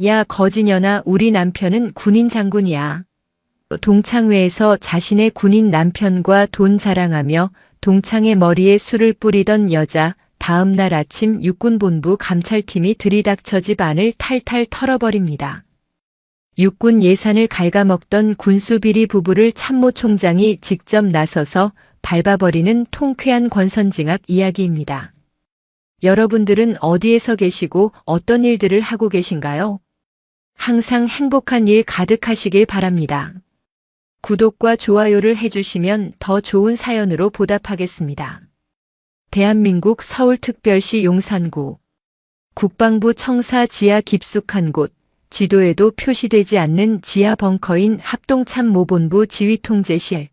야, 거지년아, 우리 남편은 군인 장군이야. 동창회에서 자신의 군인 남편과 돈 자랑하며 동창의 머리에 술을 뿌리던 여자, 다음 날 아침 육군본부 감찰팀이 들이닥쳐 집 안을 탈탈 털어버립니다. 육군 예산을 갉아먹던 군수비리 부부를 참모총장이 직접 나서서 밟아버리는 통쾌한 권선징악 이야기입니다. 여러분들은 어디에서 계시고 어떤 일들을 하고 계신가요? 항상 행복한 일 가득하시길 바랍니다. 구독과 좋아요를 해주시면 더 좋은 사연으로 보답하겠습니다. 대한민국 서울특별시 용산구. 국방부 청사 지하 깊숙한 곳, 지도에도 표시되지 않는 지하 벙커인 합동참모본부 지휘통제실.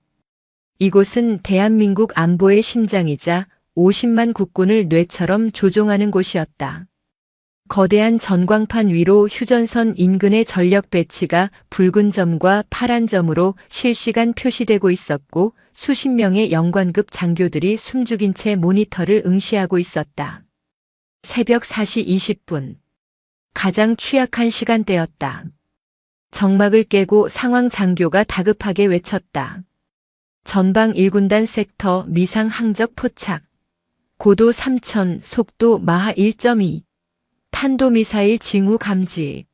이곳은 대한민국 안보의 심장이자 50만 국군을 뇌처럼 조종하는 곳이었다. 거대한 전광판 위로 휴전선 인근의 전력 배치가 붉은 점과 파란 점으로 실시간 표시되고 있었고 수십 명의 영관급 장교들이 숨죽인 채 모니터를 응시하고 있었다. 새벽 4시 20분. 가장 취약한 시간대였다. 정막을 깨고 상황 장교가 다급하게 외쳤다. 전방 1군단 섹터 미상 항적 포착. 고도 3000, 속도 마하 1.2. 탄도미사일 징후 감지.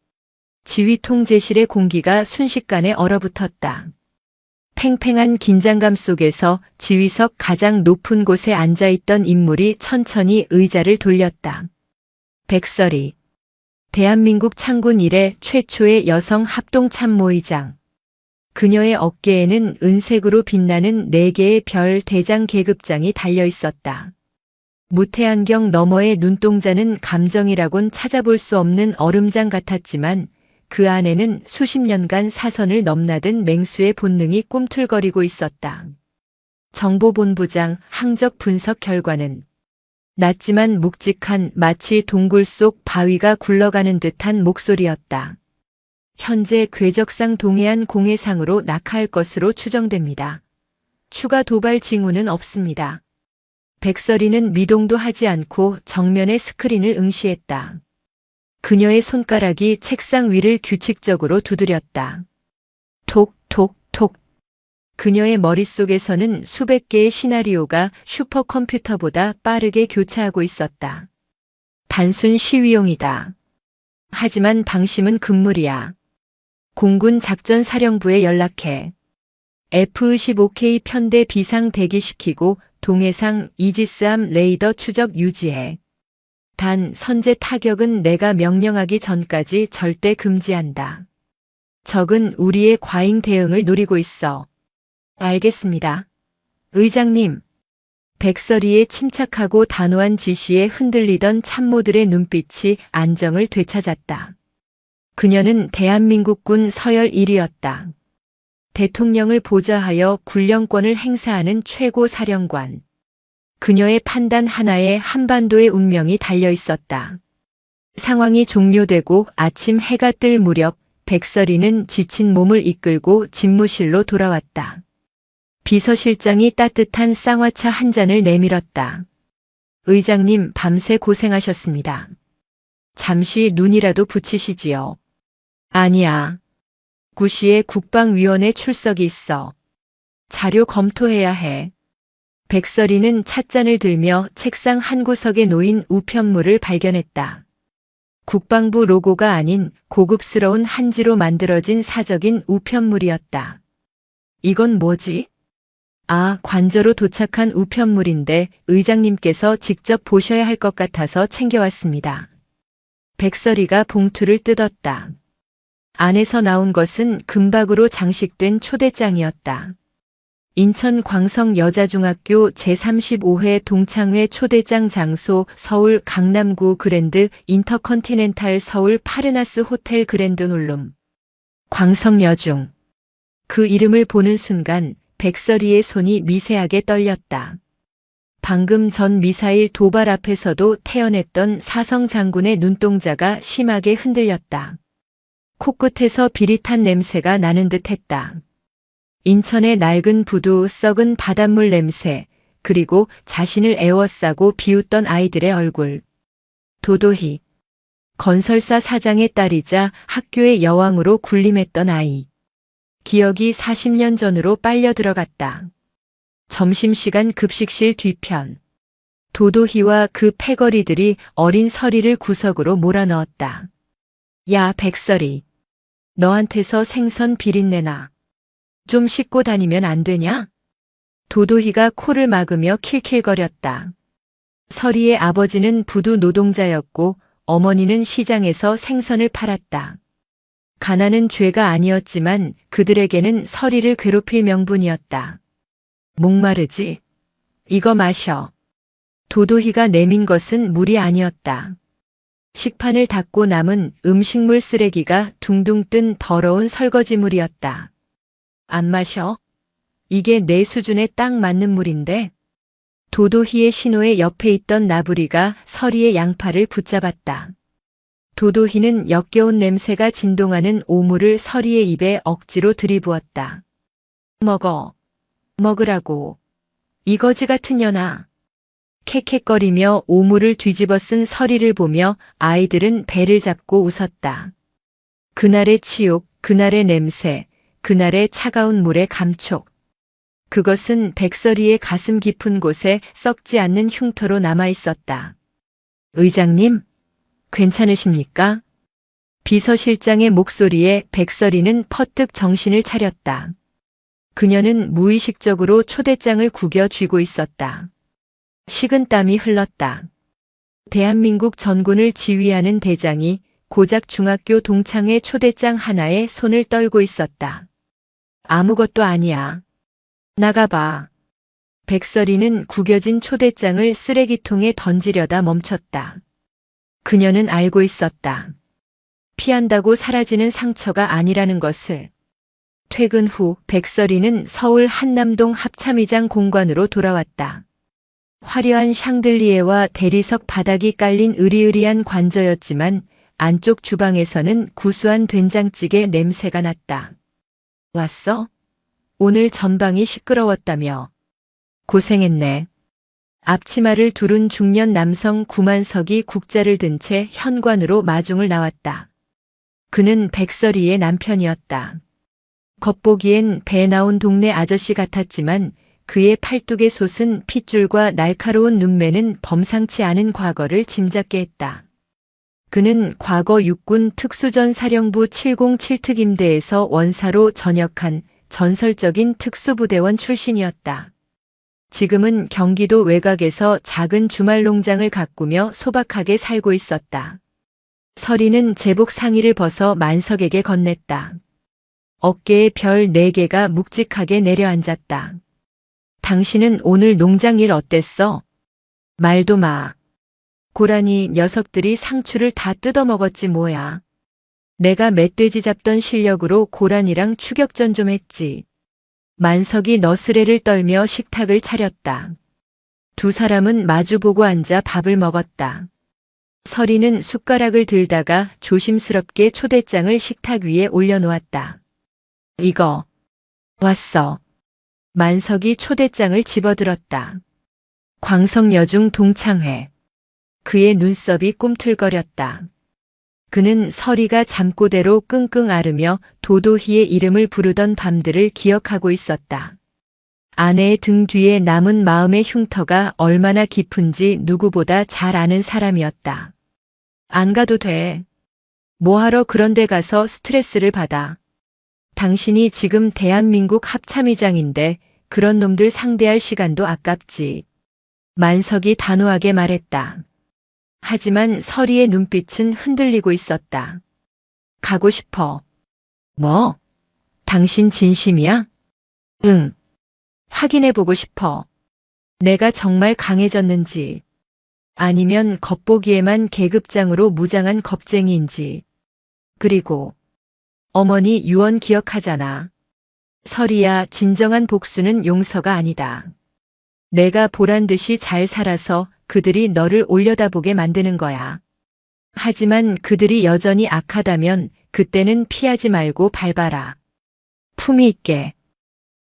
지휘통제실의 공기가 순식간에 얼어붙었다. 팽팽한 긴장감 속에서 지휘석 가장 높은 곳에 앉아있던 인물이 천천히 의자를 돌렸다. 백설이. 대한민국 창군 이래 최초의 여성 합동참모의장. 그녀의 어깨에는 은색으로 빛나는 4개의 별 대장 계급장이 달려있었다. 무태안경 너머의 눈동자는 감정이라곤 찾아볼 수 없는 얼음장 같았지만 그 안에는 수십 년간 사선을 넘나든 맹수의 본능이 꿈틀거리고 있었다. 정보본부장 항적 분석 결과는 낮지만 묵직한 마치 동굴 속 바위가 굴러가는 듯한 목소리였다. 현재 궤적상 동해안 공해상으로 낙하할 것으로 추정됩니다. 추가 도발 징후는 없습니다. 백설이는 미동도 하지 않고 정면의 스크린을 응시했다. 그녀의 손가락이 책상 위를 규칙적으로 두드렸다. 톡, 톡, 톡. 그녀의 머릿속에서는 수백 개의 시나리오가 슈퍼컴퓨터보다 빠르게 교차하고 있었다. 단순 시위용이다. 하지만 방심은 금물이야. 공군 작전사령부에 연락해. F-15K 편대 비상 대기시키고 동해상 이지스함 레이더 추적 유지해. 단 선제 타격은 내가 명령하기 전까지 절대 금지한다. 적은 우리의 과잉 대응을 노리고 있어. 알겠습니다. 의장님. 백설이의 침착하고 단호한 지시에 흔들리던 참모들의 눈빛이 안정을 되찾았다. 그녀는 대한민국군 서열 1위였다. 대통령을 보좌하여 군령권을 행사하는 최고 사령관. 그녀의 판단 하나에 한반도의 운명이 달려 있었다. 상황이 종료되고 아침 해가 뜰 무렵 백설이는 지친 몸을 이끌고 집무실로 돌아왔다. 비서실장이 따뜻한 쌍화차 한 잔을 내밀었다. 의장님, 밤새 고생하셨습니다. 잠시 눈이라도 붙이시지요. 아니야. 9시에 국방위원회 출석이 있어. 자료 검토해야 해. 백설이는 찻잔을 들며 책상 한 구석에 놓인 우편물을 발견했다. 국방부 로고가 아닌 고급스러운 한지로 만들어진 사적인 우편물이었다. 이건 뭐지? 아, 관저로 도착한 우편물인데 의장님께서 직접 보셔야 할 것 같아서 챙겨왔습니다. 백설이가 봉투를 뜯었다. 안에서 나온 것은 금박으로 장식된 초대장이었다. 인천 광성 여자중학교 제35회 동창회 초대장 장소 서울 강남구 그랜드 인터컨티넨탈 서울 파르나스 호텔 그랜드 홀룸. 광성여중. 그 이름을 보는 순간 백설이의 손이 미세하게 떨렸다. 방금 전 미사일 도발 앞에서도 태연했던 사성 장군의 눈동자가 심하게 흔들렸다. 코끝에서 비릿한 냄새가 나는 듯 했다. 인천의 낡은 부두, 썩은 바닷물 냄새, 그리고 자신을 애워싸고 비웃던 아이들의 얼굴. 도도히. 건설사 사장의 딸이자 학교의 여왕으로 군림했던 아이. 기억이 40년 전으로 빨려 들어갔다. 점심시간 급식실 뒤편. 도도희와 그 패거리들이 어린 서리를 구석으로 몰아넣었다. 야, 백설이. 너한테서 생선 비린내나. 좀 씻고 다니면 안 되냐? 도도희가 코를 막으며 킬킬거렸다. 서리의 아버지는 부두 노동자였고 어머니는 시장에서 생선을 팔았다. 가난은 죄가 아니었지만 그들에게는 서리를 괴롭힐 명분이었다. 목마르지? 이거 마셔. 도도희가 내민 것은 물이 아니었다. 식판을 닦고 남은 음식물 쓰레기가 둥둥 뜬 더러운 설거지물이었다. 안 마셔? 이게 내 수준에 딱 맞는 물인데. 도도희의 신호의 옆에 있던 나부리가 서리의 양팔을 붙잡았다. 도도희는 역겨운 냄새가 진동하는 오물을 서리의 입에 억지로 들이부었다. 먹어. 먹으라고. 이 거지 같은 년아. 캑캑거리며 오물을 뒤집어 쓴 서리를 보며 아이들은 배를 잡고 웃었다. 그날의 치욕, 그날의 냄새, 그날의 차가운 물의 감촉. 그것은 백설이의 가슴 깊은 곳에 썩지 않는 흉터로 남아있었다. 의장님, 괜찮으십니까? 비서실장의 목소리에 백설이는 퍼뜩 정신을 차렸다. 그녀는 무의식적으로 초대장을 구겨 쥐고 있었다. 식은땀이 흘렀다. 대한민국 전군을 지휘하는 대장이 고작 중학교 동창회 초대장 하나에 손을 떨고 있었다. 아무것도 아니야. 나가봐. 백설이는 구겨진 초대장을 쓰레기통에 던지려다 멈췄다. 그녀는 알고 있었다. 피한다고 사라지는 상처가 아니라는 것을. 퇴근 후 백설이는 서울 한남동 합참의장 공관으로 돌아왔다. 화려한 샹들리에와 대리석 바닥이 깔린 으리으리한 관저였지만 안쪽 주방에서는 구수한 된장찌개 냄새가 났다. 왔어? 오늘 전방이 시끄러웠다며. 고생했네. 앞치마를 두른 중년 남성 구만석이 국자를 든 채 현관으로 마중을 나왔다. 그는 백설이의 남편이었다. 겉보기엔 배 나온 동네 아저씨 같았지만 그의 팔뚝의 솟은 핏줄과 날카로운 눈매는 범상치 않은 과거를 짐작게 했다. 그는 과거 육군 특수전 사령부 707특임대에서 원사로 전역한 전설적인 특수부대원 출신이었다. 지금은 경기도 외곽에서 작은 주말 농장을 가꾸며 소박하게 살고 있었다. 서리는 제복 상의를 벗어 만석에게 건넸다. 어깨에 별 4개가 묵직하게 내려앉았다. 당신은 오늘 농장 일 어땠어? 말도 마. 고라니 녀석들이 상추를 다 뜯어먹었지 뭐야. 내가 멧돼지 잡던 실력으로 고라니랑 추격전 좀 했지. 만석이 너스레를 떨며 식탁을 차렸다. 두 사람은 마주보고 앉아 밥을 먹었다. 서리는 숟가락을 들다가 조심스럽게 초대장을 식탁 위에 올려놓았다. 이거. 왔어. 만석이 초대장을 집어들었다. 광석여중 동창회. 그의 눈썹이 꿈틀거렸다. 그는 서리가 잠꼬대로 끙끙 앓으며 도도희의 이름을 부르던 밤들을 기억하고 있었다. 아내의 등 뒤에 남은 마음의 흉터가 얼마나 깊은지 누구보다 잘 아는 사람이었다. 안 가도 돼. 뭐하러 그런 데 가서 스트레스를 받아. 당신이 지금 대한민국 합참의장인데 그런 놈들 상대할 시간도 아깝지. 만석이 단호하게 말했다. 하지만 서리의 눈빛은 흔들리고 있었다. 가고 싶어. 뭐? 당신 진심이야? 응. 확인해보고 싶어. 내가 정말 강해졌는지. 아니면 겉보기에만 계급장으로 무장한 겁쟁이인지. 그리고 어머니 유언 기억하잖아. 서리야, 진정한 복수는 용서가 아니다. 내가 보란듯이 잘 살아서 그들이 너를 올려다보게 만드는 거야. 하지만 그들이 여전히 악하다면 그때는 피하지 말고 밟아라. 품위 있게.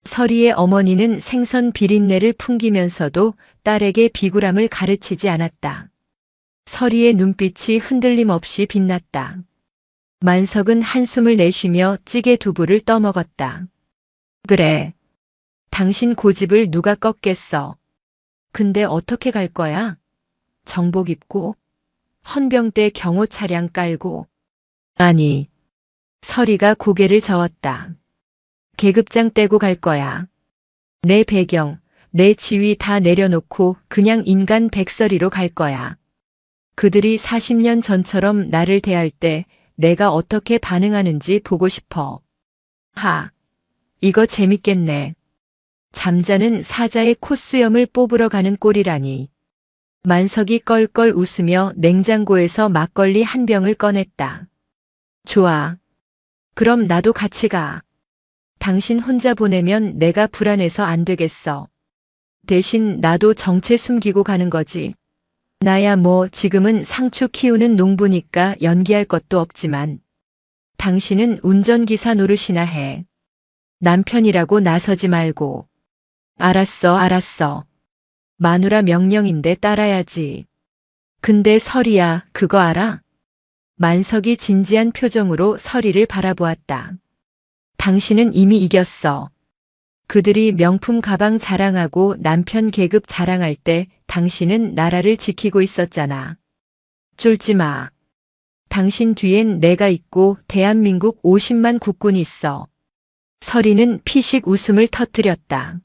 서리의 어머니는 생선 비린내를 풍기면서도 딸에게 비굴함을 가르치지 않았다. 서리의 눈빛이 흔들림 없이 빛났다. 만석은 한숨을 내쉬며 찌개 두부를 떠먹었다. 그래. 당신 고집을 누가 꺾겠어. 근데 어떻게 갈 거야? 정복 입고? 헌병대 경호 차량 깔고? 아니. 서리가 고개를 저었다. 계급장 떼고 갈 거야. 내 배경, 내 지위 다 내려놓고 그냥 인간 백서리로 갈 거야. 그들이 40년 전처럼 나를 대할 때 내가 어떻게 반응하는지 보고 싶어. 하. 이거 재밌겠네. 잠자는 사자의 콧수염을 뽑으러 가는 꼴이라니. 만석이 껄껄 웃으며 냉장고에서 막걸리 한 병을 꺼냈다. 좋아. 그럼 나도 같이 가. 당신 혼자 보내면 내가 불안해서 안 되겠어. 대신 나도 정체 숨기고 가는 거지. 나야 뭐 지금은 상추 키우는 농부니까 연기할 것도 없지만. 당신은 운전기사 노릇이나 해. 남편이라고 나서지 말고. 알았어, 알았어. 마누라 명령인데 따라야지. 근데 설이야, 그거 알아? 만석이 진지한 표정으로 설이를 바라보았다. 당신은 이미 이겼어. 그들이 명품 가방 자랑하고 남편 계급 자랑할 때 당신은 나라를 지키고 있었잖아. 쫄지 마. 당신 뒤엔 내가 있고 대한민국 50만 국군이 있어. 설이는 피식 웃음을 터뜨렸다.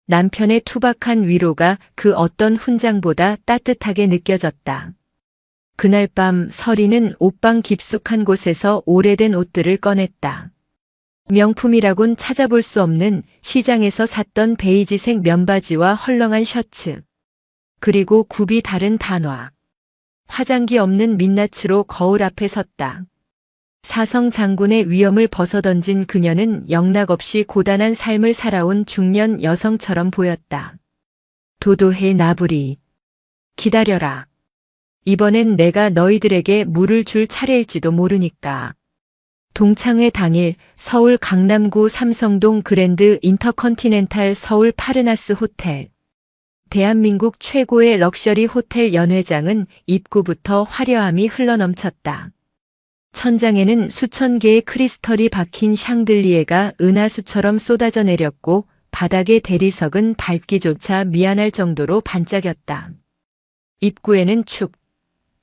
남편의 투박한 위로가 그 어떤 훈장보다 따뜻하게 느껴졌다. 그날 밤 설이는 옷방 깊숙한 곳에서 오래된 옷들을 꺼냈다. 명품이라곤 찾아볼 수 없는 시장에서 샀던 베이지색 면바지와 헐렁한 셔츠. 그리고 굽이 다른 단화. 화장기 없는 민낯으로 거울 앞에 섰다. 사성 장군의 위엄을 벗어던진 그녀는 영락없이 고단한 삶을 살아온 중년 여성처럼 보였다. 도도해 나부리. 기다려라. 이번엔 내가 너희들에게 물을 줄 차례일지도 모르니까. 동창회 당일 서울 강남구 삼성동 그랜드 인터컨티넨탈 서울 파르나스 호텔. 대한민국 최고의 럭셔리 호텔 연회장은 입구부터 화려함이 흘러넘쳤다. 천장에는 수천 개의 크리스털이 박힌 샹들리에가 은하수처럼 쏟아져 내렸고 바닥의 대리석은 밟기조차 미안할 정도로 반짝였다. 입구에는 축.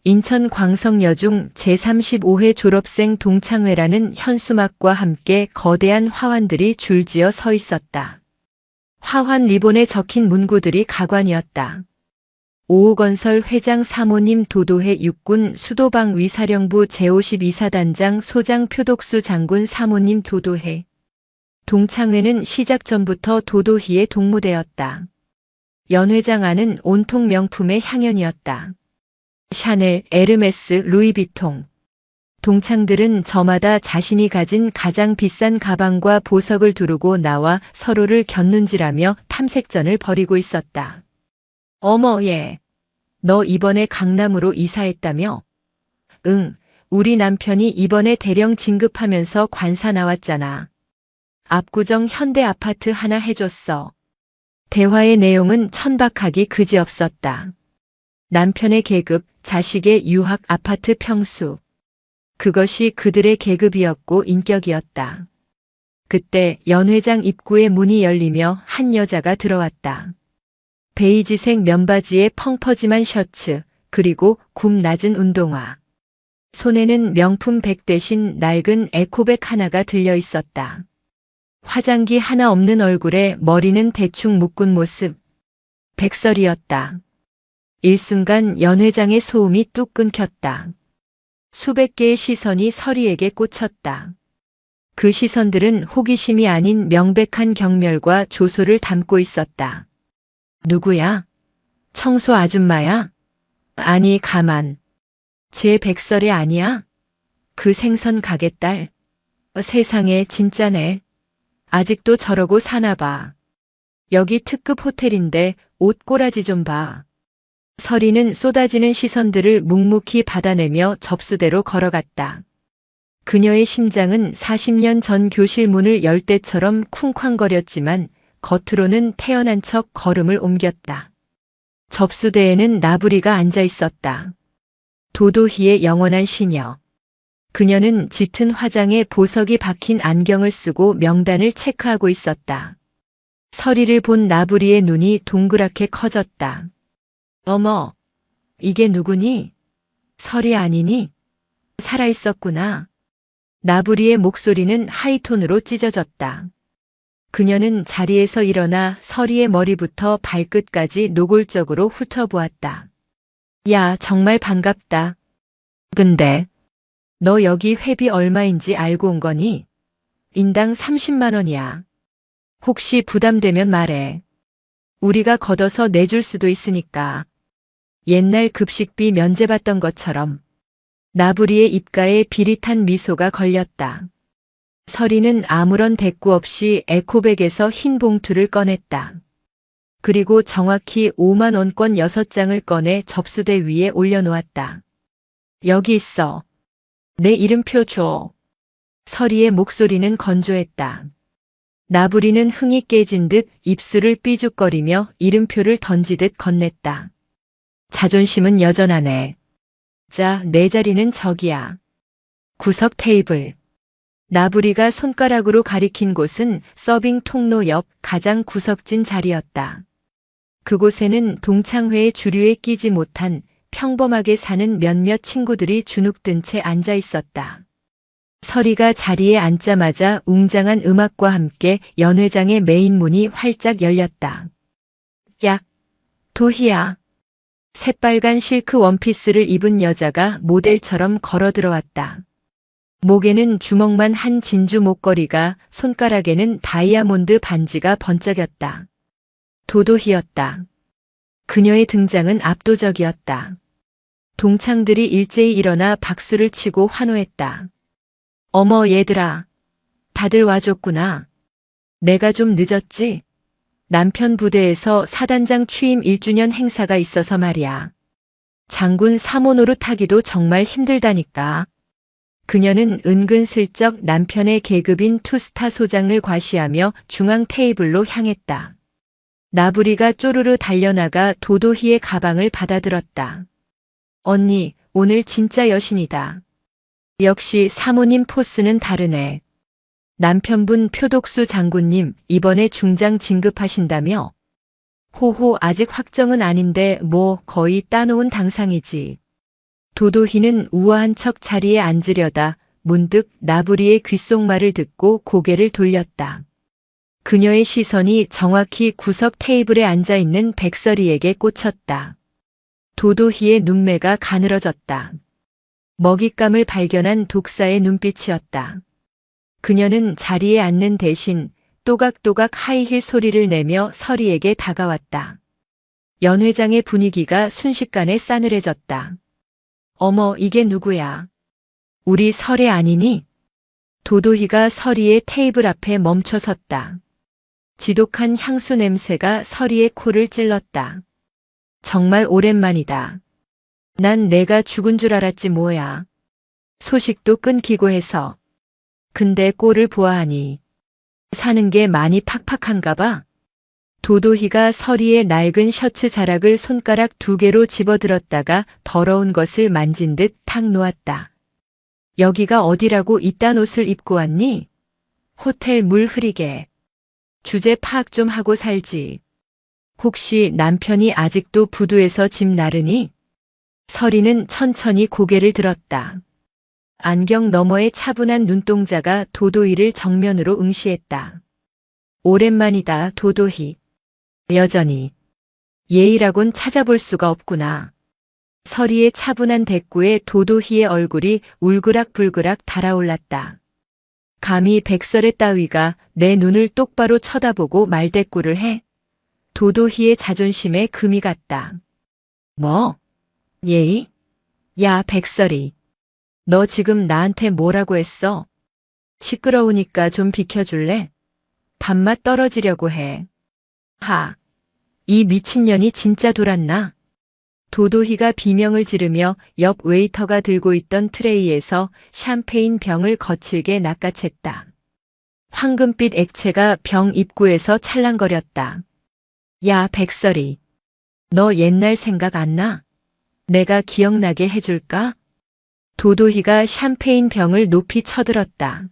인천 광성여중 제35회 졸업생 동창회라는 현수막과 함께 거대한 화환들이 줄지어 서 있었다. 화환 리본에 적힌 문구들이 가관이었다. 오호건설 회장 사모님 도도해 육군 수도방 위사령부 제52사단장 소장 표독수 장군 사모님 도도해. 동창회는 시작 전부터 도도희의 동무대였다. 연회장 안은 온통 명품의 향연이었다. 샤넬, 에르메스, 루이비통. 동창들은 저마다 자신이 가진 가장 비싼 가방과 보석을 두르고 나와 서로를 곁눈질하며 탐색전을 벌이고 있었다. 어머 얘. 너 이번에 강남으로 이사했다며? 응, 우리 남편이 이번에 대령 진급하면서 관사 나왔잖아. 압구정 현대 아파트 하나 해줬어. 대화의 내용은 천박하기 그지없었다. 남편의 계급, 자식의 유학 아파트 평수. 그것이 그들의 계급이었고 인격이었다. 그때 연회장 입구의 문이 열리며 한 여자가 들어왔다. 베이지색 면바지에 펑퍼짐한 셔츠, 그리고 굽 낮은 운동화. 손에는 명품 백 대신 낡은 에코백 하나가 들려 있었다. 화장기 하나 없는 얼굴에 머리는 대충 묶은 모습. 백설이었다. 일순간 연회장의 소음이 뚝 끊겼다. 수백 개의 시선이 설이에게 꽂혔다. 그 시선들은 호기심이 아닌 명백한 경멸과 조소를 담고 있었다. 누구야? 청소 아줌마야? 아니 가만. 제 백설이 아니야? 그 생선 가게 딸. 세상에 진짜네. 아직도 저러고 사나 봐. 여기 특급 호텔인데 옷 꼬라지 좀 봐. 설이는 쏟아지는 시선들을 묵묵히 받아내며 접수대로 걸어갔다. 그녀의 심장은 40년 전 교실 문을 열 때처럼 쿵쾅거렸지만 겉으로는 태연한 척 걸음을 옮겼다. 접수대에는 나부리가 앉아 있었다. 도도희의 영원한 시녀. 그녀는 짙은 화장에 보석이 박힌 안경을 쓰고 명단을 체크하고 있었다. 서리를 본 나부리의 눈이 동그랗게 커졌다. 어머, 이게 누구니? 서리 아니니? 살아있었구나. 나부리의 목소리는 하이톤으로 찢어졌다. 그녀는 자리에서 일어나 서리의 머리부터 발끝까지 노골적으로 훑어보았다. 야, 정말 반갑다. 근데 너 여기 회비 얼마인지 알고 온 거니? 인당 30만 원이야. 혹시 부담되면 말해. 우리가 걷어서 내줄 수도 있으니까. 옛날 급식비 면제받던 것처럼. 나부리의 입가에 비릿한 미소가 걸렸다. 서리는 아무런 대꾸 없이 에코백에서 흰 봉투를 꺼냈다. 그리고 정확히 5만 원권 6장을 꺼내 접수대 위에 올려놓았다. 여기 있어. 내 이름표 줘. 서리의 목소리는 건조했다. 나부리는 흥이 깨진 듯 입술을 삐죽거리며 이름표를 던지듯 건넸다. 자존심은 여전하네. 자, 내 자리는 저기야. 구석 테이블. 나부리가 손가락으로 가리킨 곳은 서빙 통로 옆 가장 구석진 자리였다. 그곳에는 동창회의 주류에 끼지 못한 평범하게 사는 몇몇 친구들이 주눅든 채 앉아 있었다. 서리가 자리에 앉자마자 웅장한 음악과 함께 연회장의 메인 문이 활짝 열렸다. 야, 도희야. 새빨간 실크 원피스를 입은 여자가 모델처럼 걸어 들어왔다. 목에는 주먹만 한 진주 목걸이가, 손가락에는 다이아몬드 반지가 번쩍였다. 도도희였다. 그녀의 등장은 압도적이었다. 동창들이 일제히 일어나 박수를 치고 환호했다. 어머 얘들아, 다들 와줬구나. 내가 좀 늦었지? 남편 부대에서 사단장 취임 1주년 행사가 있어서 말이야. 장군 3호 노릇하기도 정말 힘들다니까. 그녀는 은근슬쩍 남편의 계급인 투스타 소장을 과시하며 중앙 테이블로 향했다. 나부리가 쪼르르 달려나가 도도희의 가방을 받아들었다. 언니, 오늘 진짜 여신이다. 역시 사모님 포스는 다르네. 남편분 표독수 장군님, 이번에 중장 진급하신다며? 호호, 아직 확정은 아닌데 뭐 거의 따놓은 당상이지. 도도희는 우아한 척 자리에 앉으려다 문득 나부리의 귓속말을 듣고 고개를 돌렸다. 그녀의 시선이 정확히 구석 테이블에 앉아있는 백설이에게 꽂혔다. 도도희의 눈매가 가늘어졌다. 먹잇감을 발견한 독사의 눈빛이었다. 그녀는 자리에 앉는 대신 또각또각 하이힐 소리를 내며 서리에게 다가왔다. 연회장의 분위기가 순식간에 싸늘해졌다. 어머, 이게 누구야? 우리 설애 아니니? 도도희가 서리의 테이블 앞에 멈춰 섰다. 지독한 향수 냄새가 서리의 코를 찔렀다. 정말 오랜만이다. 난 내가 죽은 줄 알았지 뭐야. 소식도 끊기고 해서. 근데 꼴을 보아하니 사는 게 많이 팍팍한가 봐. 도도희가 서리의 낡은 셔츠 자락을 손가락 2개로 집어들었다가 더러운 것을 만진 듯 탁 놓았다. 여기가 어디라고 이딴 옷을 입고 왔니? 호텔 물 흐리게. 주제 파악 좀 하고 살지. 혹시 남편이 아직도 부두에서 집 나르니? 서리는 천천히 고개를 들었다. 안경 너머의 차분한 눈동자가 도도희를 정면으로 응시했다. 오랜만이다, 도도희. 여전히. 예의라곤 찾아볼 수가 없구나. 서리의 차분한 대꾸에 도도희의 얼굴이 울그락불그락 달아올랐다. 감히 백설의 따위가 내 눈을 똑바로 쳐다보고 말대꾸를 해? 도도희의 자존심에 금이 갔다. 뭐? 예의? 야, 백설이. 너 지금 나한테 뭐라고 했어? 시끄러우니까 좀 비켜줄래? 밥맛 떨어지려고 해. 하, 이 미친년이 진짜 돌았나? 도도희가 비명을 지르며 옆 웨이터가 들고 있던 트레이에서 샴페인 병을 거칠게 낚아챘다. 황금빛 액체가 병 입구에서 찰랑거렸다. 야, 백설이. 너 옛날 생각 안 나? 내가 기억나게 해줄까? 도도희가 샴페인 병을 높이 쳐들었다.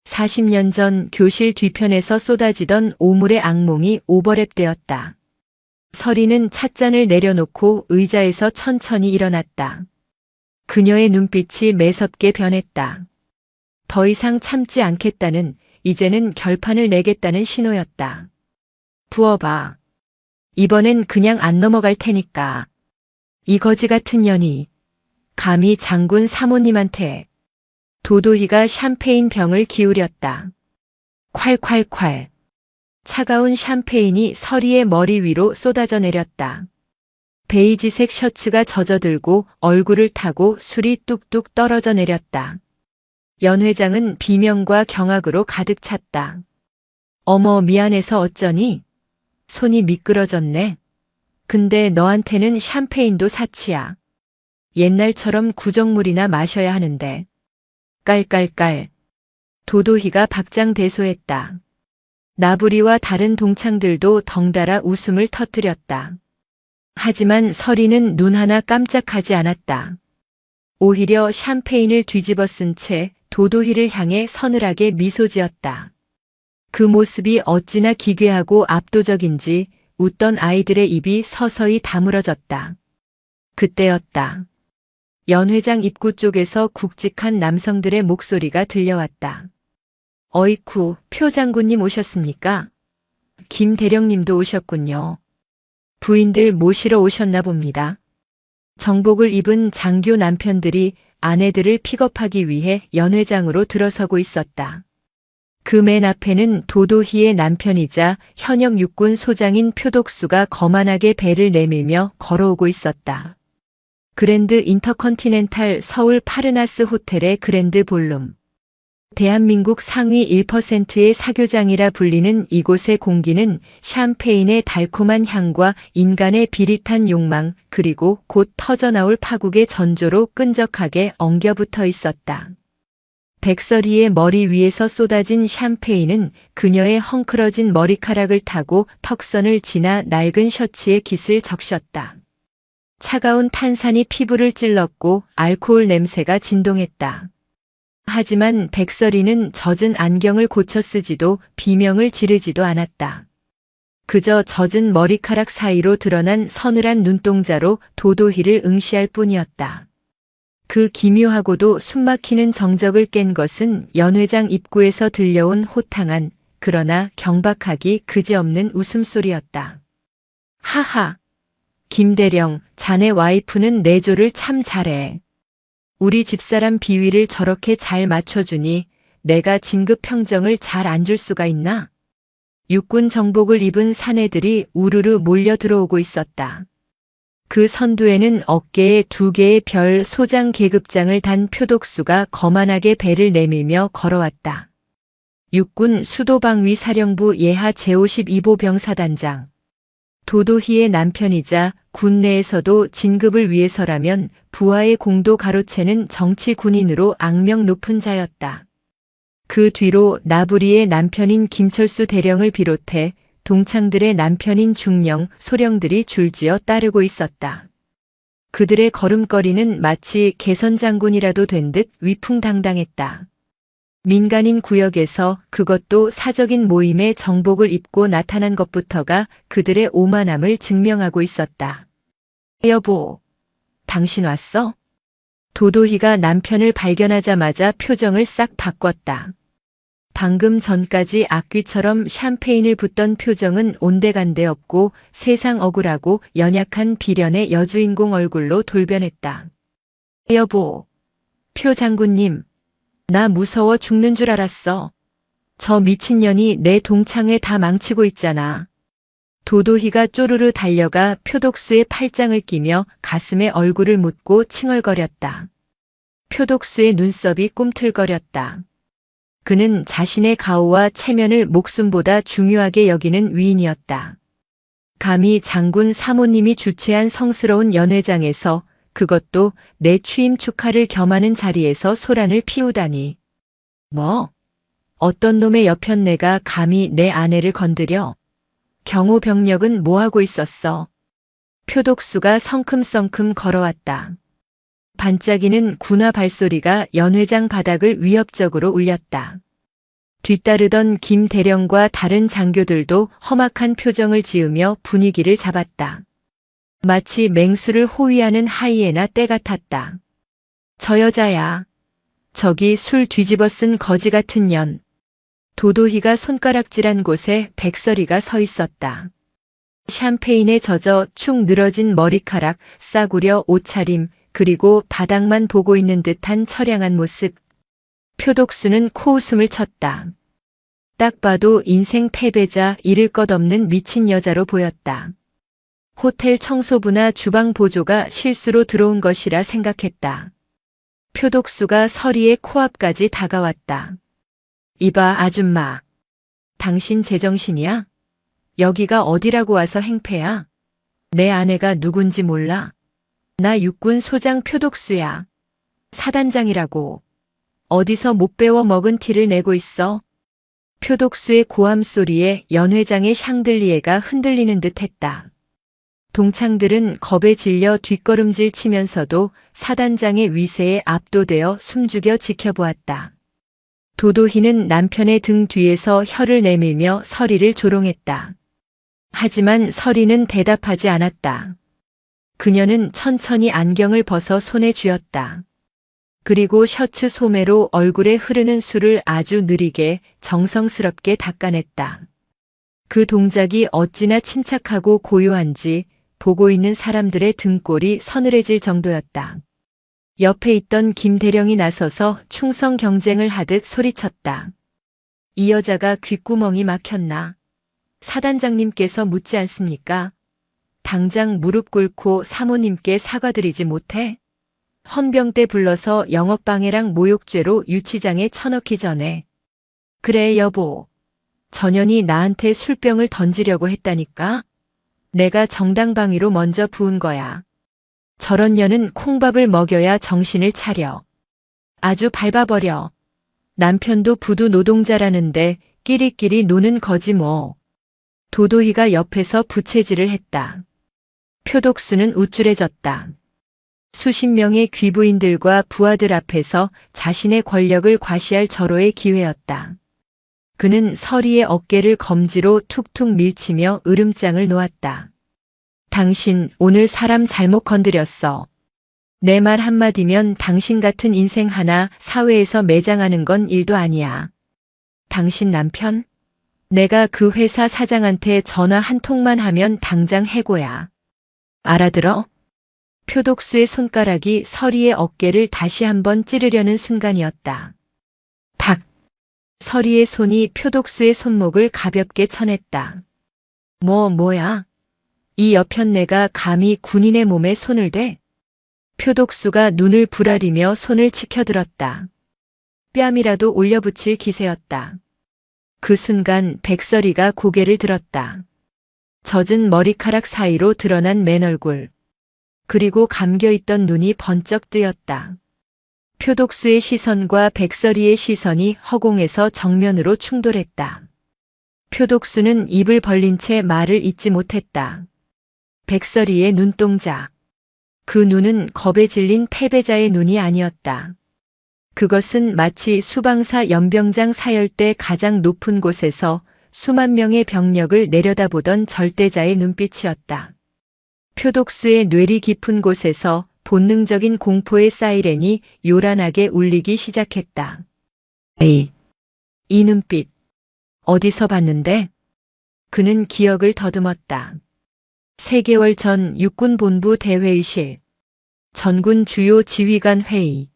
40년 전 교실 뒤편에서 쏟아지던 오물의 악몽이 오버랩되었다. 서리는 찻잔을 내려놓고 의자에서 천천히 일어났다. 그녀의 눈빛이 매섭게 변했다. 더 이상 참지 않겠다는, 이제는 결판을 내겠다는 신호였다. 부어봐. 이번엔 그냥 안 넘어갈 테니까. 이 거지 같은 년이 감히 장군 사모님한테. 도도희가 샴페인 병을 기울였다. 콸콸콸. 차가운 샴페인이 서리의 머리 위로 쏟아져 내렸다. 베이지색 셔츠가 젖어들고 얼굴을 타고 술이 뚝뚝 떨어져 내렸다. 연 회장은 비명과 경악으로 가득 찼다. 어머, 미안해서 어쩌니? 손이 미끄러졌네. 근데 너한테는 샴페인도 사치야. 옛날처럼 구정물이나 마셔야 하는데. 깔깔깔. 도도희가 박장대소했다. 나부리와 다른 동창들도 덩달아 웃음을 터뜨렸다. 하지만 서리는 눈 하나 깜짝하지 않았다. 오히려 샴페인을 뒤집어 쓴 채 도도희를 향해 서늘하게 미소 지었다. 그 모습이 어찌나 기괴하고 압도적인지 웃던 아이들의 입이 서서히 다물어졌다. 그때였다. 연 회장 입구 쪽에서 굵직한 남성들의 목소리가 들려왔다. 어이쿠, 표 장군님 오셨습니까? 김 대령님도 오셨군요. 부인들 모시러 오셨나 봅니다. 정복을 입은 장교 남편들이 아내들을 픽업하기 위해 연 회장으로 들어서고 있었다. 그 맨 앞에는 도도희의 남편이자 현역 육군 소장인 표독수가 거만하게 배를 내밀며 걸어오고 있었다. 그랜드 인터컨티넨탈 서울 파르나스 호텔의 그랜드 볼룸. 대한민국 상위 1%의 사교장이라 불리는 이곳의 공기는 샴페인의 달콤한 향과 인간의 비릿한 욕망, 그리고 곧 터져나올 파국의 전조로 끈적하게 엉겨붙어 있었다. 백설이의 머리 위에서 쏟아진 샴페인은 그녀의 헝클어진 머리카락을 타고 턱선을 지나 낡은 셔츠의 깃을 적셨다. 차가운 탄산이 피부를 찔렀고 알코올 냄새가 진동했다. 하지만 백설이는 젖은 안경을 고쳐 쓰지도 비명을 지르지도 않았다. 그저 젖은 머리카락 사이로 드러난 서늘한 눈동자로 도도희를 응시할 뿐이었다. 그 기묘하고도 숨막히는 정적을 깬 것은 연 회장 입구에서 들려온 호탕한, 그러나 경박하기 그지없는 웃음소리였다. 하하. 김대령, 자네 와이프는 내조를 참 잘해. 우리 집사람 비위를 저렇게 잘 맞춰주니 내가 진급 평정을 잘 안 줄 수가 있나? 육군 정복을 입은 사내들이 우르르 몰려 들어오고 있었다. 그 선두에는 어깨에 2개의 별 소장 계급장을 단 표독수가 거만하게 배를 내밀며 걸어왔다. 육군 수도방위 사령부 예하 제52보 병사단장. 도도희의 남편이자 군 내에서도 진급을 위해서라면 부하의 공도 가로채는 정치 군인으로 악명 높은 자였다. 그 뒤로 나부리의 남편인 김철수 대령을 비롯해 동창들의 남편인 중령, 소령들이 줄지어 따르고 있었다. 그들의 걸음걸이는 마치 개선장군이라도 된 듯 위풍당당했다. 민간인 구역에서, 그것도 사적인 모임에 정복을 입고 나타난 것부터가 그들의 오만함을 증명하고 있었다. 여보, 당신 왔어? 도도희가 남편을 발견하자마자 표정을 싹 바꿨다. 방금 전까지 악귀처럼 샴페인을 붓던 표정은 온데간데 없고 세상 억울하고 연약한 비련의 여주인공 얼굴로 돌변했다. 여보, 표 장군님, 나 무서워 죽는 줄 알았어. 저 미친년이 내 동창회 다 망치고 있잖아. 도도희가 쪼르르 달려가 표독수의 팔짱을 끼며 가슴에 얼굴을 묻고 칭얼거렸다. 표독수의 눈썹이 꿈틀거렸다. 그는 자신의 가오와 체면을 목숨보다 중요하게 여기는 위인이었다. 감히 장군 사모님이 주최한 성스러운 연회장에서, 그것도 내 취임 축하를 겸하는 자리에서 소란을 피우다니. 뭐? 어떤 놈의 여편네가 감히 내 아내를 건드려? 경호병력은 뭐하고 있었어? 표독수가 성큼성큼 걸어왔다. 반짝이는 군화 발소리가 연회장 바닥을 위협적으로 울렸다. 뒤따르던 김 대령과 다른 장교들도 험악한 표정을 지으며 분위기를 잡았다. 마치 맹수를 호위하는 하이에나 떼 같았다. 저 여자야. 저기 술 뒤집어 쓴 거지 같은 년. 도도희가 손가락질한 곳에 백설이가 서 있었다. 샴페인에 젖어 축 늘어진 머리카락, 싸구려 옷차림, 그리고 바닥만 보고 있는 듯한 처량한 모습. 표독수는 코웃음을 쳤다. 딱 봐도 인생 패배자, 잃을 것 없는 미친 여자로 보였다. 호텔 청소부나 주방 보조가 실수로 들어온 것이라 생각했다. 표독수가 서리의 코앞까지 다가왔다. 이봐, 아줌마. 당신 제정신이야? 여기가 어디라고 와서 행패야? 내 아내가 누군지 몰라? 나 육군 소장 표독수야. 사단장이라고. 어디서 못 배워 먹은 티를 내고 있어? 표독수의 고함 소리에 연회장의 샹들리에가 흔들리는 듯 했다. 동창들은 겁에 질려 뒷걸음질 치면서도 사단장의 위세에 압도되어 숨죽여 지켜보았다. 도도희는 남편의 등 뒤에서 혀를 내밀며 서리를 조롱했다. 하지만 서리는 대답하지 않았다. 그녀는 천천히 안경을 벗어 손에 쥐었다. 그리고 셔츠 소매로 얼굴에 흐르는 술을 아주 느리게 정성스럽게 닦아냈다. 그 동작이 어찌나 침착하고 고요한지 보고 있는 사람들의 등골이 서늘해질 정도였다. 옆에 있던 김 대령이 나서서 충성 경쟁을 하듯 소리쳤다. 이 여자가 귓구멍이 막혔나? 사단장님께서 묻지 않습니까? 당장 무릎 꿇고 사모님께 사과드리지 못해? 헌병대 불러서 영업방해랑 모욕죄로 유치장에 쳐넣기 전에. 그래 여보. 전현이 나한테 술병을 던지려고 했다니까? 내가 정당방위로 먼저 부은 거야. 저런 년은 콩밥을 먹여야 정신을 차려. 아주 밟아버려. 남편도 부두 노동자라는데 끼리끼리 노는 거지 뭐. 도도희가 옆에서 부채질을 했다. 표독수는 우쭐해졌다. 수십 명의 귀부인들과 부하들 앞에서 자신의 권력을 과시할 절호의 기회였다. 그는 서리의 어깨를 검지로 툭툭 밀치며 으름장을 놓았다. 당신 오늘 사람 잘못 건드렸어. 내 말 한마디면 당신 같은 인생 하나 사회에서 매장하는 건 일도 아니야. 당신 남편? 내가 그 회사 사장한테 전화 한 통만 하면 당장 해고야. 알아들어? 표독수의 손가락이 서리의 어깨를 다시 한번 찌르려는 순간이었다. 탁! 서리의 손이 표독수의 손목을 가볍게 쳐냈다. 뭐야? 이 여편네가 감히 군인의 몸에 손을 대? 표독수가 눈을 부라리며 손을 치켜들었다. 뺨이라도 올려붙일 기세였다. 그 순간 백설이가 고개를 들었다. 젖은 머리카락 사이로 드러난 맨얼굴. 그리고 감겨있던 눈이 번쩍 뜨였다. 표독수의 시선과 백설이의 시선이 허공에서 정면으로 충돌했다. 표독수는 입을 벌린 채 말을 잇지 못했다. 백설이의 눈동자. 그 눈은 겁에 질린 패배자의 눈이 아니었다. 그것은 마치 수방사 연병장 사열대 가장 높은 곳에서 수만 명의 병력을 내려다보던 절대자의 눈빛이었다. 표독수의 뇌리 깊은 곳에서 본능적인 공포의 사이렌이 요란하게 울리기 시작했다. 에이, 이 눈빛. 어디서 봤는데? 그는 기억을 더듬었다. 3개월 전 육군본부 대회의실. 전군 주요 지휘관 회의.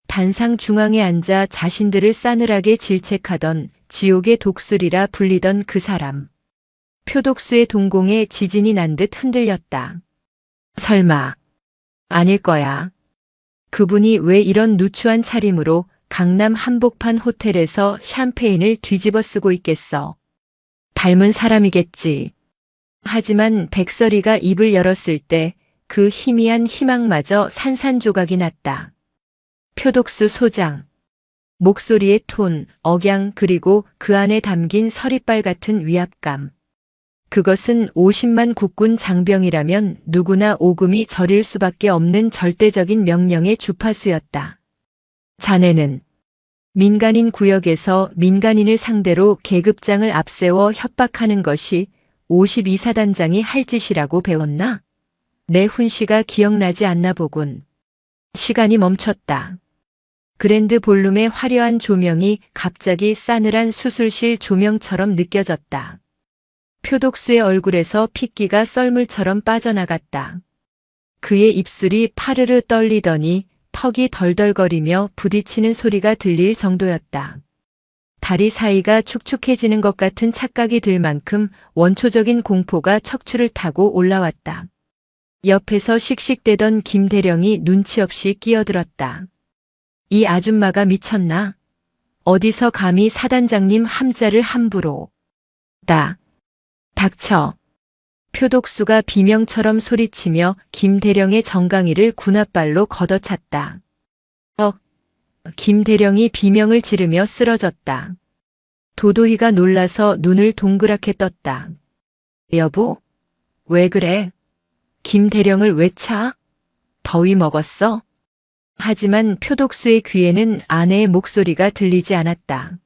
단상 중앙에 앉아 자신들을 싸늘하게 질책하던 지옥의 독수리라 불리던 그 사람. 표독수의 동공에 지진이 난 듯 흔들렸다. 설마. 아닐 거야. 그분이 왜 이런 누추한 차림으로 강남 한복판 호텔에서 샴페인을 뒤집어 쓰고 있겠어. 닮은 사람이겠지. 하지만 백설이가 입을 열었을 때 그 희미한 희망마저 산산조각이 났다. 표독수 소장. 목소리의 톤, 억양 그리고 그 안에 담긴 서리빨 같은 위압감. 그것은 50만 국군 장병이라면 누구나 오금이 저릴 수밖에 없는 절대적인 명령의 주파수였다. 자네는 민간인 구역에서 민간인을 상대로 계급장을 앞세워 협박하는 것이 52사단장이 할 짓이라고 배웠나? 내 훈시가 기억나지 않나 보군. 시간이 멈췄다. 그랜드 볼룸의 화려한 조명이 갑자기 싸늘한 수술실 조명처럼 느껴졌다. 표독수의 얼굴에서 핏기가 썰물처럼 빠져나갔다. 그의 입술이 파르르 떨리더니 턱이 덜덜거리며 부딪히는 소리가 들릴 정도였다. 다리 사이가 축축해지는 것 같은 착각이 들 만큼 원초적인 공포가 척추를 타고 올라왔다. 옆에서 씩씩대던 김대령이 눈치 없이 끼어들었다. 이 아줌마가 미쳤나? 어디서 감히 사단장님 함자를 함부로. 닥쳐. 표독수가 비명처럼 소리치며 김대령의 정강이를 군홧발로 걷어찼다. 김대령이 비명을 지르며 쓰러졌다. 도도희가 놀라서 눈을 동그랗게 떴다. 여보, 왜 그래? 김대령을 왜 차? 더위 먹었어? 하지만 표독수의 귀에는 아내의 목소리가 들리지 않았다.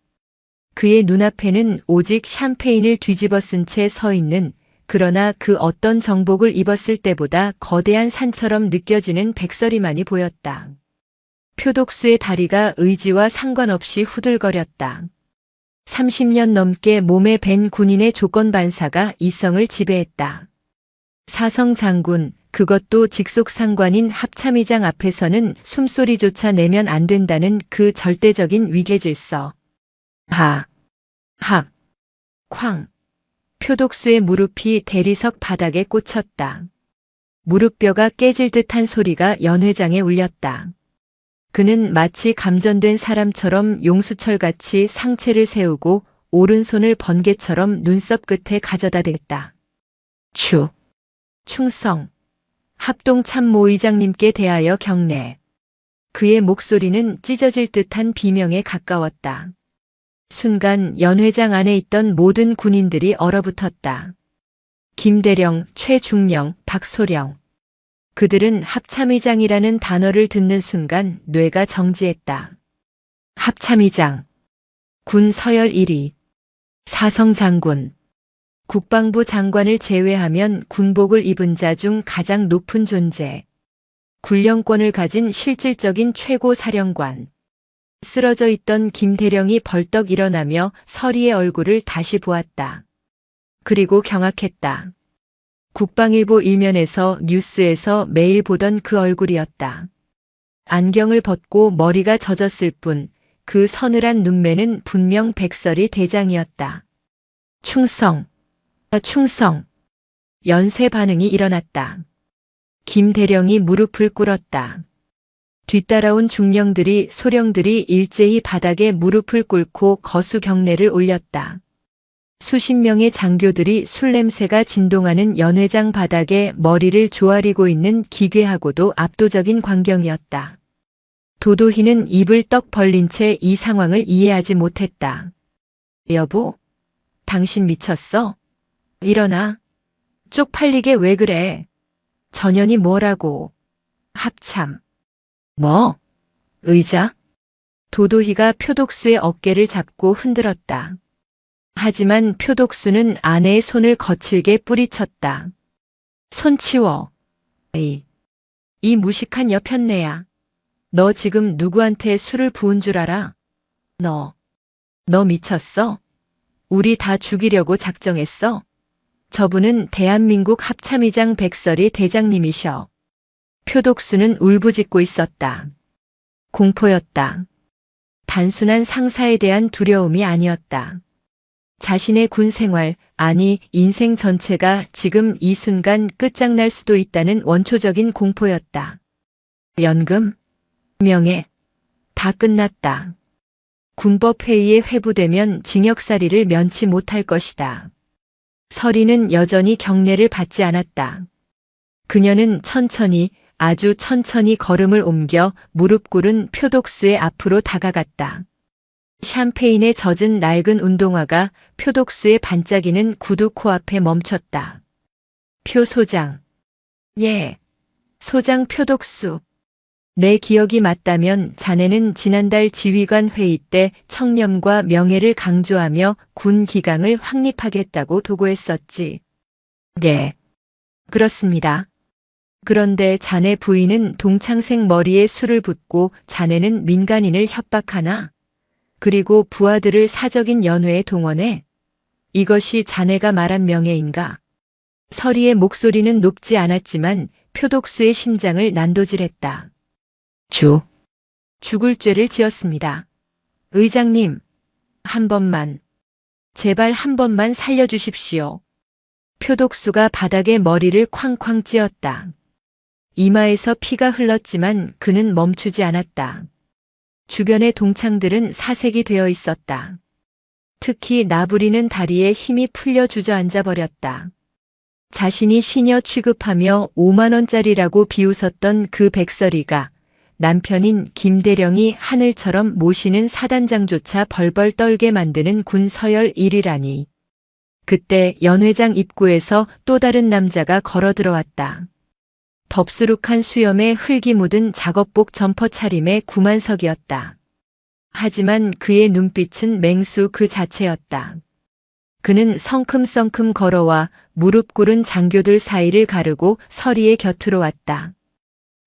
그의 눈앞에는 오직 샴페인을 뒤집어 쓴 채 서 있는, 그러나 그 어떤 정복을 입었을 때보다 거대한 산처럼 느껴지는 백설이만이 보였다. 표독수의 다리가 의지와 상관없이 후들거렸다. 30년 넘게 몸에 밴 군인의 조건반사가 이성을 지배했다. 사성 장군, 그것도 직속상관인 합참의장 앞에서는 숨소리조차 내면 안 된다는 그 절대적인 위계질서. 쾅. 표독수의 무릎이 대리석 바닥에 꽂혔다. 무릎뼈가 깨질 듯한 소리가 연회장에 울렸다. 그는 마치 감전된 사람처럼 용수철같이 상체를 세우고 오른손을 번개처럼 눈썹 끝에 가져다 댔다. 충성. 합동참모의장님께 대하여 경례. 그의 목소리는 찢어질 듯한 비명에 가까웠다. 순간 연회장 안에 있던 모든 군인들이 얼어붙었다. 김대령, 최중령, 박소령. 그들은 합참의장이라는 단어를 듣는 순간 뇌가 정지했다. 합참의장. 군 서열 1위. 사성장군. 국방부 장관을 제외하면 군복을 입은 자 중 가장 높은 존재. 군령권을 가진 실질적인 최고 사령관. 쓰러져 있던 김대령이 벌떡 일어나며 서리의 얼굴을 다시 보았다. 그리고 경악했다. 국방일보 일면에서 뉴스에서 매일 보던 그 얼굴이었다. 안경을 벗고 머리가 젖었을 뿐 그 서늘한 눈매는 분명 백설이 대장이었다. 충성. 연쇄 반응이 일어났다. 김대령이 무릎을 꿇었다. 뒤따라온 중령들이 소령들이 일제히 바닥에 무릎을 꿇고 거수 경례를 올렸다. 수십 명의 장교들이 술냄새가 진동하는 연회장 바닥에 머리를 조아리고 있는 기괴하고도 압도적인 광경이었다. 도도희는 입을 떡 벌린 채 이 상황을 이해하지 못했다. 여보, 당신 미쳤어? 일어나. 쪽팔리게 왜 그래? 전현이 뭐라고? 합참. 뭐? 의자? 도도희가 표독수의 어깨를 잡고 흔들었다. 하지만 표독수는 아내의 손을 거칠게 뿌리쳤다. 손 치워. 이 무식한 여편네야. 너 지금 누구한테 술을 부은 줄 알아? 너 미쳤어? 우리 다 죽이려고 작정했어? 저분은 대한민국 합참의장 백설이 대장님이셔. 표독수는 울부짖고 있었다. 공포였다. 단순한 상사에 대한 두려움이 아니었다. 자신의 군 생활, 아니 인생 전체가 지금 이 순간 끝장날 수도 있다는 원초적인 공포였다. 연금, 명예, 다 끝났다. 군법회의에 회부되면 징역살이를 면치 못할 것이다. 서리는 여전히 경례를 받지 않았다. 그녀는 천천히, 아주 천천히 걸음을 옮겨 무릎 꿇은 표독수의 앞으로 다가갔다. 샴페인에 젖은 낡은 운동화가 표독수의 반짝이는 구두 코앞에 멈췄다. 표 소장. 예. 소장 표독수. 내 기억이 맞다면 자네는 지난달 지휘관 회의 때 청렴과 명예를 강조하며 군 기강을 확립하겠다고 도구했었지. 예. 그렇습니다. 그런데 자네 부인은 동창생 머리에 술을 붓고 자네는 민간인을 협박하나? 그리고 부하들을 사적인 연회에 동원해? 이것이 자네가 말한 명예인가? 서리의 목소리는 높지 않았지만 표독수의 심장을 난도질했다. 죽을 죄를 지었습니다. 의장님, 한 번만, 제발 한 번만 살려주십시오. 표독수가 바닥에 머리를 쾅쾅 찧었다. 이마에서 피가 흘렀지만 그는 멈추지 않았다. 주변의 동창들은 사색이 되어 있었다. 특히 나부리는 다리에 힘이 풀려 주저앉아 버렸다. 자신이 시녀 취급하며 5만 원짜리라고 비웃었던 그 백설이가 남편인 김대령이 하늘처럼 모시는 사단장조차 벌벌 떨게 만드는 군 서열 1위라니. 그때 연회장 입구에서 또 다른 남자가 걸어 들어왔다. 덥수룩한 수염에 흙이 묻은 작업복 점퍼 차림의 구만석이었다. 하지만 그의 눈빛은 맹수 그 자체였다. 그는 성큼성큼 걸어와 무릎 꿇은 장교들 사이를 가르고 서리의 곁으로 왔다.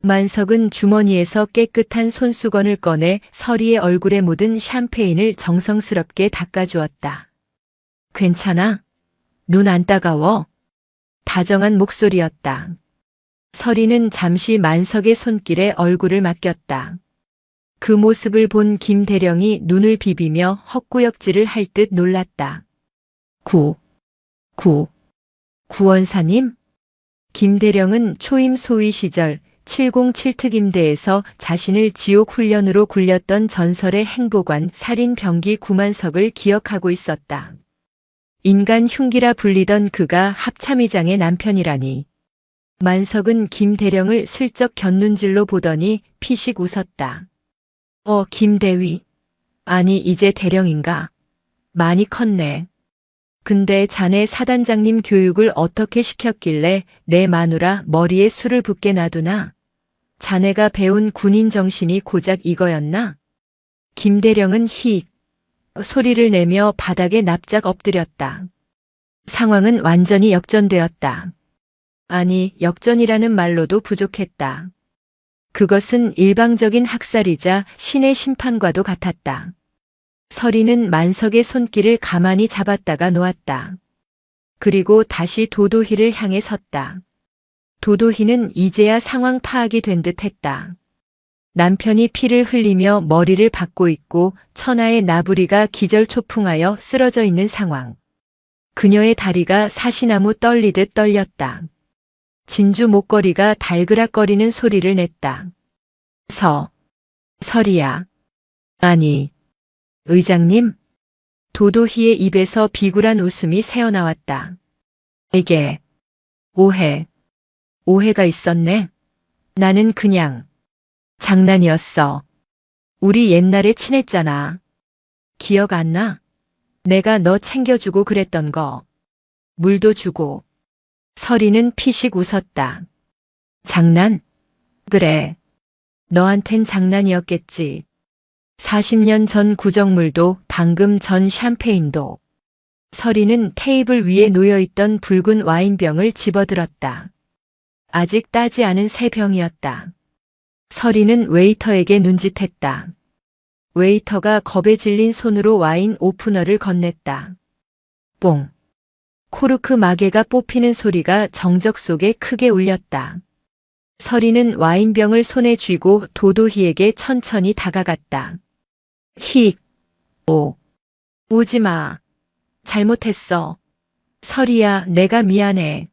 만석은 주머니에서 깨끗한 손수건을 꺼내 서리의 얼굴에 묻은 샴페인을 정성스럽게 닦아주었다. 괜찮아? 눈 안 따가워? 다정한 목소리였다. 서리는 잠시 만석의 손길에 얼굴을 맡겼다. 그 모습을 본 김대령이 눈을 비비며 헛구역질을 할 듯 놀랐다. 구원사님? 김대령은 초임 소위 시절 707특임대에서 자신을 지옥 훈련으로 굴렸던 전설의 행보관 살인 병기 구만석을 기억하고 있었다. 인간 흉기라 불리던 그가 합참의장의 남편이라니. 만석은 김대령을 슬쩍 곁눈질로 보더니 피식 웃었다. 김대위. 아니 이제 대령인가? 많이 컸네. 근데 자네 사단장님 교육을 어떻게 시켰길래 내 마누라 머리에 술을 붓게 놔두나? 자네가 배운 군인 정신이 고작 이거였나? 김대령은 히익 소리를 내며 바닥에 납작 엎드렸다. 상황은 완전히 역전되었다. 아니, 역전이라는 말로도 부족했다. 그것은 일방적인 학살이자 신의 심판과도 같았다. 서리는 만석의 손길을 가만히 잡았다가 놓았다. 그리고 다시 도도희를 향해 섰다. 도도희는 이제야 상황 파악이 된 듯 했다. 남편이 피를 흘리며 머리를 박고 있고 천하의 나부리가 기절초풍하여 쓰러져 있는 상황. 그녀의 다리가 사시나무 떨리듯 떨렸다. 진주 목걸이가 달그락거리는 소리를 냈다. 서리야. 아니. 의장님? 도도희의 입에서 비굴한 웃음이 새어나왔다. 이게 오해가 있었네. 나는 그냥 장난이었어. 우리 옛날에 친했잖아. 기억 안 나? 내가 너 챙겨주고 그랬던 거. 물도 주고. 서리는 피식 웃었다. 장난? 그래. 너한텐 장난이었겠지. 40년 전 구정물도 방금 전 샴페인도. 서리는 테이블 위에 놓여있던 붉은 와인병을 집어들었다. 아직 따지 않은 새 병이었다. 서리는 웨이터에게 눈짓했다. 웨이터가 겁에 질린 손으로 와인 오프너를 건넸다. 뽕. 코르크 마개가 뽑히는 소리가 정적 속에 크게 울렸다. 서리는 와인병을 손에 쥐고 도도희에게 천천히 다가갔다. 오지 마. 잘못했어. 서리야, 내가 미안해.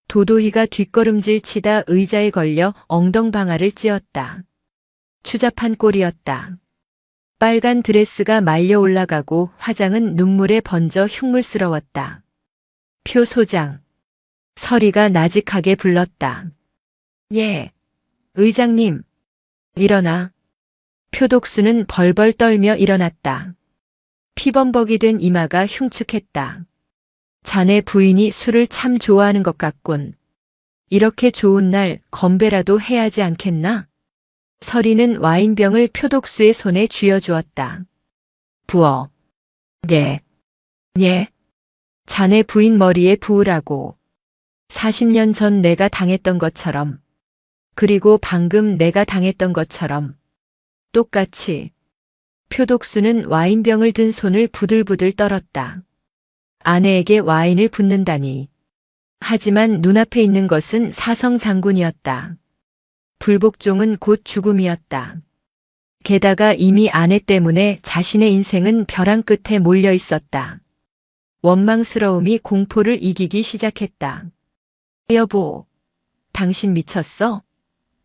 도도희가 뒷걸음질 치다 의자에 걸려 엉덩방아를 찧었다. 추잡한 꼴이었다. 빨간 드레스가 말려 올라가고 화장은 눈물에 번져 흉물스러웠다. 표 소장. 서리가 나직하게 불렀다. 예. 의장님. 일어나. 표독수는 벌벌 떨며 일어났다. 피범벅이 된 이마가 흉측했다. 자네 부인이 술을 참 좋아하는 것 같군. 이렇게 좋은 날 건배라도 해야지 않겠나? 설이는 와인병을 표독수의 손에 쥐어주었다. 부어. 네. 예. 자네 부인 머리에 부으라고. 40년 전 내가 당했던 것처럼. 그리고 방금 내가 당했던 것처럼. 똑같이. 표독수는 와인병을 든 손을 부들부들 떨었다. 아내에게 와인을 붓는다니. 하지만 눈앞에 있는 것은 사성 장군이었다. 불복종은 곧 죽음이었다. 게다가 이미 아내 때문에 자신의 인생은 벼랑 끝에 몰려 있었다. 원망스러움이 공포를 이기기 시작했다. 여보, 당신 미쳤어?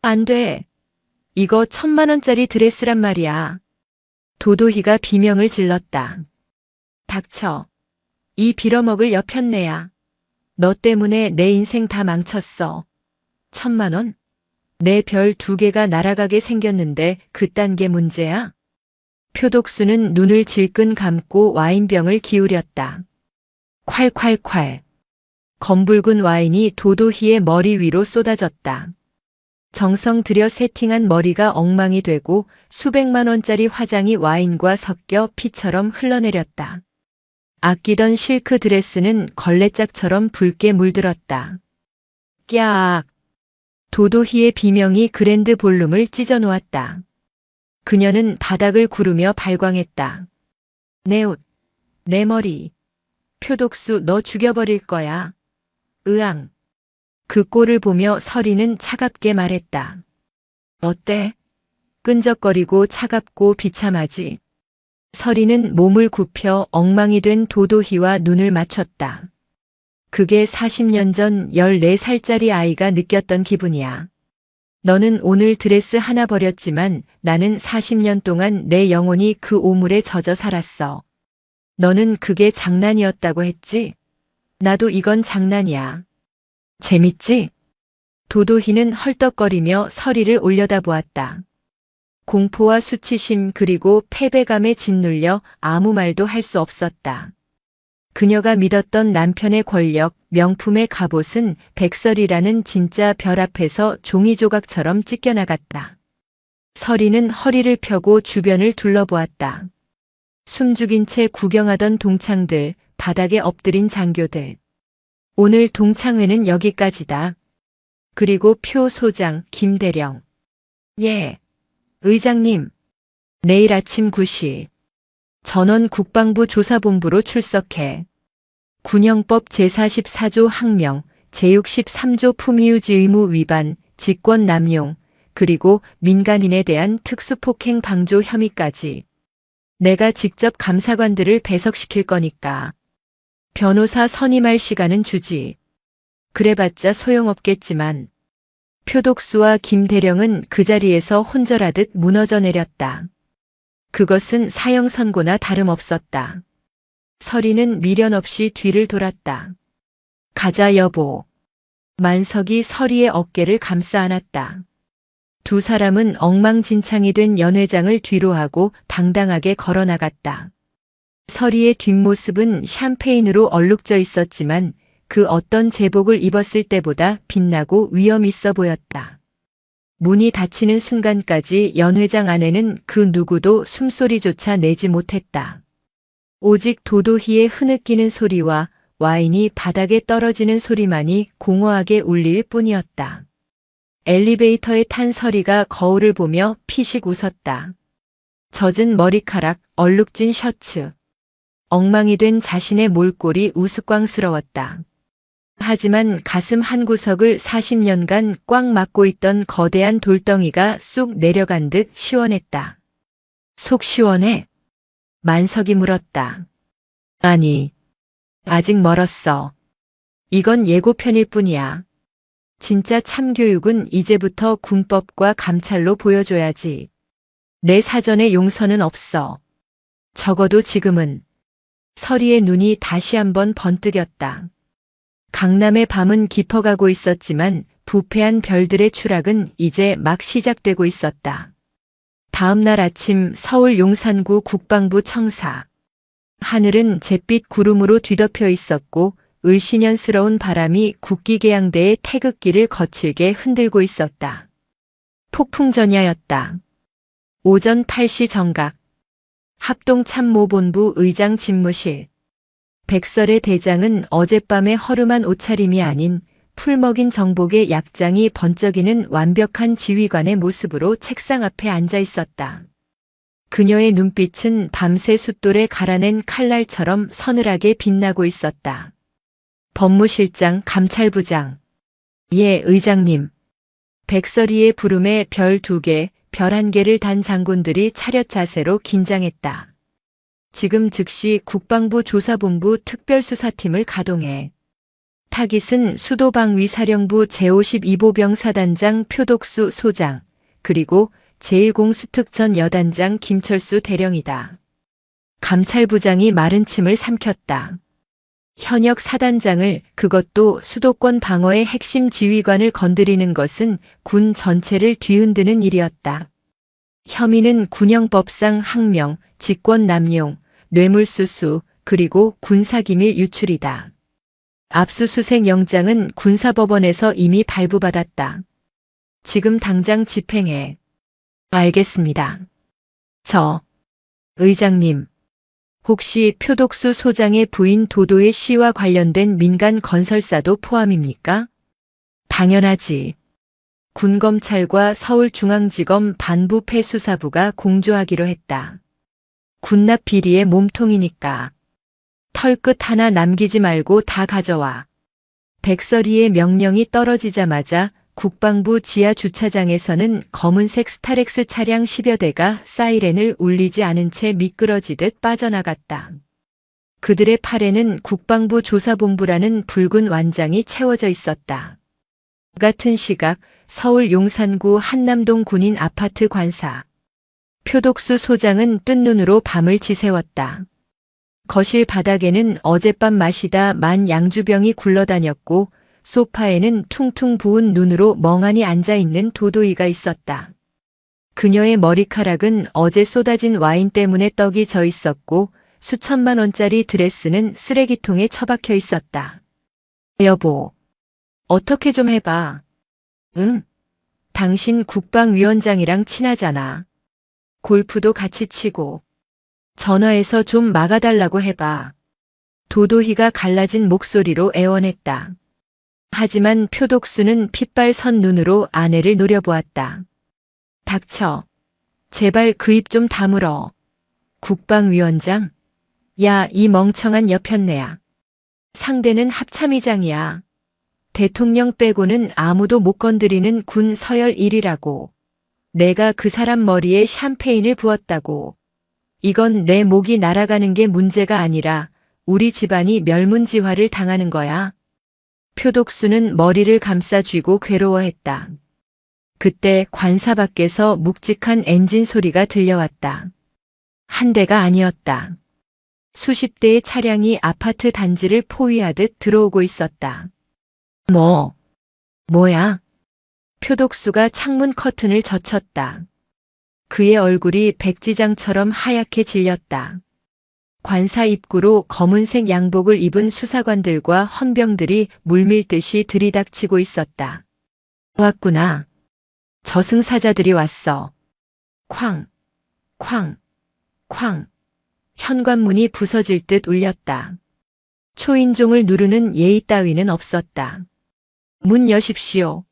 안 돼. 이거 1,000만 원짜리 드레스란 말이야. 도도희가 비명을 질렀다. 닥쳐. 이 빌어먹을 여편네야. 너 때문에 내 인생 다 망쳤어. 1,000만 원? 내 별 2개가 날아가게 생겼는데 그딴 게 문제야? 표독수는 눈을 질끈 감고 와인병을 기울였다. 콸콸콸. 검붉은 와인이 도도희의 머리 위로 쏟아졌다. 정성 들여 세팅한 머리가 엉망이 되고 수백만 원짜리 화장이 와인과 섞여 피처럼 흘러내렸다. 아끼던 실크 드레스는 걸레짝처럼 붉게 물들었다. 꺄악. 도도희의 비명이 그랜드 볼륨을 찢어놓았다. 그녀는 바닥을 구르며 발광했다. 내 옷, 내 머리. 표독수 너 죽여버릴 거야. 으앙. 그 꼴을 보며 설이는 차갑게 말했다. 어때? 끈적거리고 차갑고 비참하지. 설이는 몸을 굽혀 엉망이 된 도도희와 눈을 맞췄다. 그게 40년 전 14살짜리 아이가 느꼈던 기분이야. 너는 오늘 드레스 하나 버렸지만 나는 40년 동안 내 영혼이 그 오물에 젖어 살았어. 너는 그게 장난이었다고 했지? 나도 이건 장난이야. 재밌지? 도도희는 헐떡거리며 설이를 올려다보았다. 공포와 수치심 그리고 패배감에 짓눌려 아무 말도 할 수 없었다. 그녀가 믿었던 남편의 권력, 명품의 갑옷은 백설이라는 진짜 별 앞에서 종이 조각처럼 찢겨나갔다. 설이는 허리를 펴고 주변을 둘러보았다. 숨죽인 채 구경하던 동창들, 바닥에 엎드린 장교들. 오늘 동창회는 여기까지다. 그리고 표 소장, 김대령. 예. 의장님. 내일 아침 9시. 전원 국방부 조사본부로 출석해. 군형법 제44조 항명, 제63조 품위유지 의무 위반, 직권 남용, 그리고 민간인에 대한 특수폭행 방조 혐의까지. 내가 직접 감사관들을 배석시킬 거니까. 변호사 선임할 시간은 주지. 그래봤자 소용없겠지만. 표독수와 김대령은 그 자리에서 혼절하듯 무너져 내렸다. 그것은 사형 선고나 다름없었다. 설이는 미련 없이 뒤를 돌았다. 가자 여보. 만석이 설이의 어깨를 감싸 안았다. 두 사람은 엉망진창이 된 연회장을 뒤로하고 당당하게 걸어나갔다. 설이의 뒷모습은 샴페인으로 얼룩져 있었지만 그 어떤 제복을 입었을 때보다 빛나고 위험 있어 보였다. 문이 닫히는 순간까지 연회장 안에는 그 누구도 숨소리조차 내지 못했다. 오직 도도희의 흐느끼는 소리와 와인이 바닥에 떨어지는 소리만이 공허하게 울릴 뿐이었다. 엘리베이터에 탄 설이가 거울을 보며 피식 웃었다. 젖은 머리카락, 얼룩진 셔츠. 엉망이 된 자신의 몰골이 우스꽝스러웠다. 하지만 가슴 한구석을 40년간 꽉 막고 있던 거대한 돌덩이가 쑥 내려간 듯 시원했다. 속 시원해? 만석이 물었다. 아니, 아직 멀었어. 이건 예고편일 뿐이야. 진짜 참교육은 이제부터 군법과 감찰로 보여줘야지. 내 사전에 용서는 없어. 적어도 지금은. 설이의 눈이 다시 한번 번뜩였다. 강남의 밤은 깊어가고 있었지만 부패한 별들의 추락은 이제 막 시작되고 있었다. 다음 날 아침 서울 용산구 국방부 청사. 하늘은 잿빛 구름으로 뒤덮여 있었고 을씨년스러운 바람이 국기계양대의 태극기를 거칠게 흔들고 있었다. 폭풍전야였다. 오전 8시 정각. 합동참모본부 의장 집무실. 백설의 대장은 어젯밤의 허름한 옷차림이 아닌 풀먹인 정복의 약장이 번쩍이는 완벽한 지휘관의 모습으로 책상 앞에 앉아 있었다. 그녀의 눈빛은 밤새 숫돌에 갈아낸 칼날처럼 서늘하게 빛나고 있었다. 법무실장, 감찰부장. 예, 의장님. 백설이의 부름에 별 2개, 별 1개를 단 장군들이 차렷 자세로 긴장했다. 지금 즉시 국방부 조사본부 특별수사팀을 가동해. 타깃은 수도방위사령부 제52보병 사단장 표독수 소장, 그리고 제1공수특전 여단장 김철수 대령이다. 감찰부장이 마른 침을 삼켰다. 현역 사단장을, 그것도 수도권 방어의 핵심 지휘관을 건드리는 것은 군 전체를 뒤흔드는 일이었다. 혐의는 군형법상 항명, 직권남용, 뇌물수수, 그리고 군사기밀 유출이다. 압수수색 영장은 군사법원에서 이미 발부받았다. 지금 당장 집행해. 알겠습니다. 의장님. 혹시 표독수 소장의 부인 도도의 씨와 관련된 민간 건설사도 포함입니까? 당연하지. 군검찰과 서울중앙지검 반부패수사부가 공조하기로 했다. 군납 비리의 몸통이니까. 털끝 하나 남기지 말고 다 가져와. 백설이의 명령이 떨어지자마자 국방부 지하 주차장에서는 검은색 스타렉스 차량 10여 대가 사이렌을 울리지 않은 채 미끄러지듯 빠져나갔다. 그들의 팔에는 국방부 조사본부라는 붉은 완장이 채워져 있었다. 같은 시각 서울 용산구 한남동 군인 아파트 관사. 표독수 소장은 뜬 눈으로 밤을 지새웠다. 거실 바닥에는 어젯밤 마시다 만 양주병이 굴러다녔고 소파에는 퉁퉁 부은 눈으로 멍하니 앉아있는 도도이가 있었다. 그녀의 머리카락은 어제 쏟아진 와인 때문에 떡이 져 있었고 수천만 원짜리 드레스는 쓰레기통에 처박혀 있었다. 여보, 어떻게 좀 해봐. 응? 당신 국방위원장이랑 친하잖아. 골프도 같이 치고. 전화해서 좀 막아달라고 해봐. 도도희가 갈라진 목소리로 애원했다. 하지만 표독수는 핏발 선 눈으로 아내를 노려보았다. 닥쳐. 제발 그 입 좀 다물어. 국방위원장? 야, 이 멍청한 여편네야. 상대는 합참의장이야. 대통령 빼고는 아무도 못 건드리는 군 서열 1위라고. 내가 그 사람 머리에 샴페인을 부었다고. 이건 내 목이 날아가는 게 문제가 아니라 우리 집안이 멸문지화를 당하는 거야. 표독수는 머리를 감싸 쥐고 괴로워했다. 그때 관사 밖에서 묵직한 엔진 소리가 들려왔다. 한 대가 아니었다. 수십 대의 차량이 아파트 단지를 포위하듯 들어오고 있었다. 뭐야? 표독수가 창문 커튼을 젖혔다. 그의 얼굴이 백지장처럼 하얗게 질렸다. 관사 입구로 검은색 양복을 입은 수사관들과 헌병들이 물밀듯이 들이닥치고 있었다. 왔구나. 저승사자들이 왔어. 쾅, 쾅, 쾅. 현관문이 부서질 듯 울렸다. 초인종을 누르는 예의 따위는 없었다. 문 여십시오.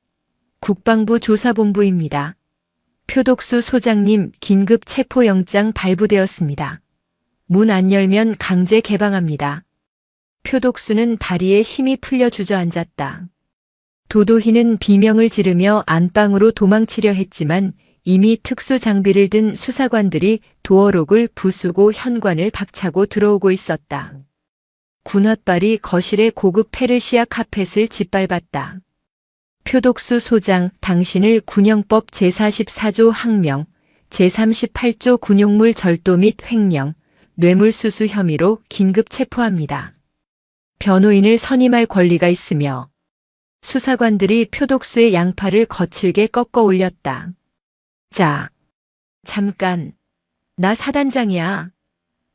국방부 조사본부입니다. 표독수 소장님 긴급 체포영장 발부되었습니다. 문 안 열면 강제 개방합니다. 표독수는 다리에 힘이 풀려 주저앉았다. 도도희는 비명을 지르며 안방으로 도망치려 했지만 이미 특수 장비를 든 수사관들이 도어록을 부수고 현관을 박차고 들어오고 있었다. 군홧발이 거실의 고급 페르시아 카펫을 짓밟았다. 표독수 소장, 당신을 군형법 제44조 항명, 제38조 군용물 절도 및 횡령, 뇌물수수 혐의로 긴급 체포합니다. 변호인을 선임할 권리가 있으며 수사관들이 표독수의 양팔을 거칠게 꺾어 올렸다. 자, 잠깐. 나 사단장이야.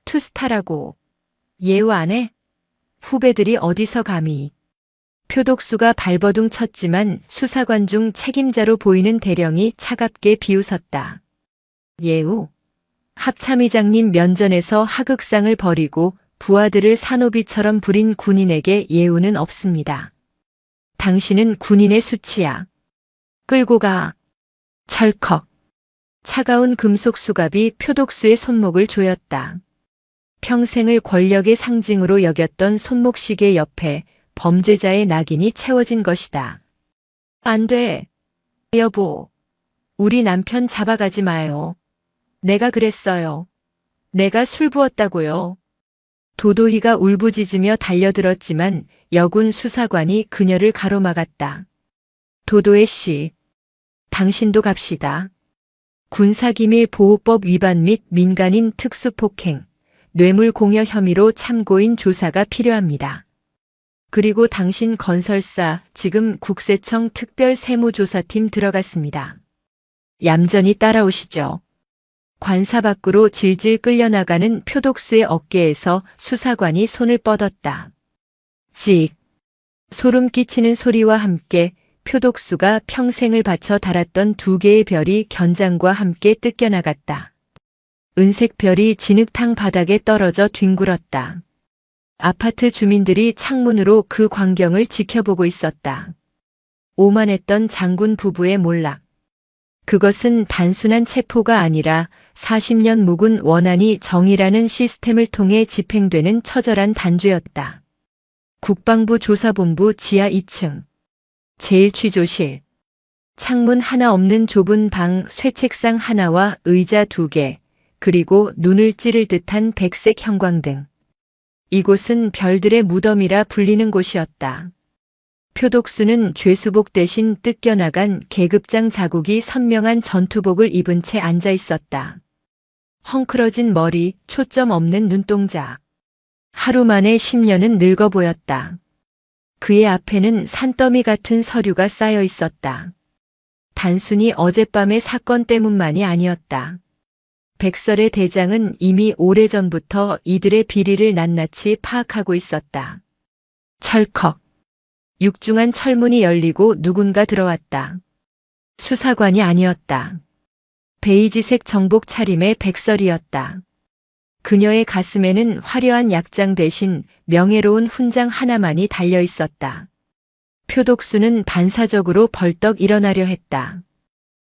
투스타라고. 예우 안 해? 후배들이 어디서 감히. 표독수가 발버둥 쳤지만 수사관 중 책임자로 보이는 대령이 차갑게 비웃었다. 예우. 합참의장님 면전에서 하극상을 벌이고 부하들을 산호비처럼 부린 군인에게 예우는 없습니다. 당신은 군인의 수치야. 끌고 가. 철컥. 차가운 금속 수갑이 표독수의 손목을 조였다. 평생을 권력의 상징으로 여겼던 손목시계 옆에 범죄자의 낙인이 채워진 것이다. 안 돼. 여보. 우리 남편 잡아가지 마요. 내가 그랬어요. 내가 술 부었다고요. 도도희가 울부짖으며 달려들었지만 여군 수사관이 그녀를 가로막았다. 도도혜 씨. 당신도 갑시다. 군사기밀보호법 위반 및 민간인 특수폭행, 뇌물공여 혐의로 참고인 조사가 필요합니다. 그리고 당신 건설사 지금 국세청 특별세무조사팀 들어갔습니다. 얌전히 따라오시죠. 관사 밖으로 질질 끌려나가는 표독수의 어깨에서 수사관이 손을 뻗었다. 찍. 소름 끼치는 소리와 함께 표독수가 평생을 바쳐 달았던 두 개의 별이 견장과 함께 뜯겨나갔다. 은색 별이 진흙탕 바닥에 떨어져 뒹굴었다. 아파트 주민들이 창문으로 그 광경을 지켜보고 있었다. 오만했던 장군 부부의 몰락. 그것은 단순한 체포가 아니라 40년 묵은 원한이 정의라는 시스템을 통해 집행되는 처절한 단죄였다. 국방부 조사본부 지하 2층. 제1취조실. 창문 하나 없는 좁은 방, 쇠책상 하나와 의자 2개, 그리고 눈을 찌를 듯한 백색 형광등. 이곳은 별들의 무덤이라 불리는 곳이었다. 표독수는 죄수복 대신 뜯겨나간 계급장 자국이 선명한 전투복을 입은 채 앉아 있었다. 헝클어진 머리, 초점 없는 눈동자. 하루 만에 10년은 늙어 보였다. 그의 앞에는 산더미 같은 서류가 쌓여 있었다. 단순히 어젯밤의 사건 때문만이 아니었다. 백설의 대장은 이미 오래전부터 이들의 비리를 낱낱이 파악하고 있었다. 철컥. 육중한 철문이 열리고 누군가 들어왔다. 수사관이 아니었다. 베이지색 정복 차림의 백설이었다. 그녀의 가슴에는 화려한 약장 대신 명예로운 훈장 하나만이 달려 있었다. 표독수는 반사적으로 벌떡 일어나려 했다.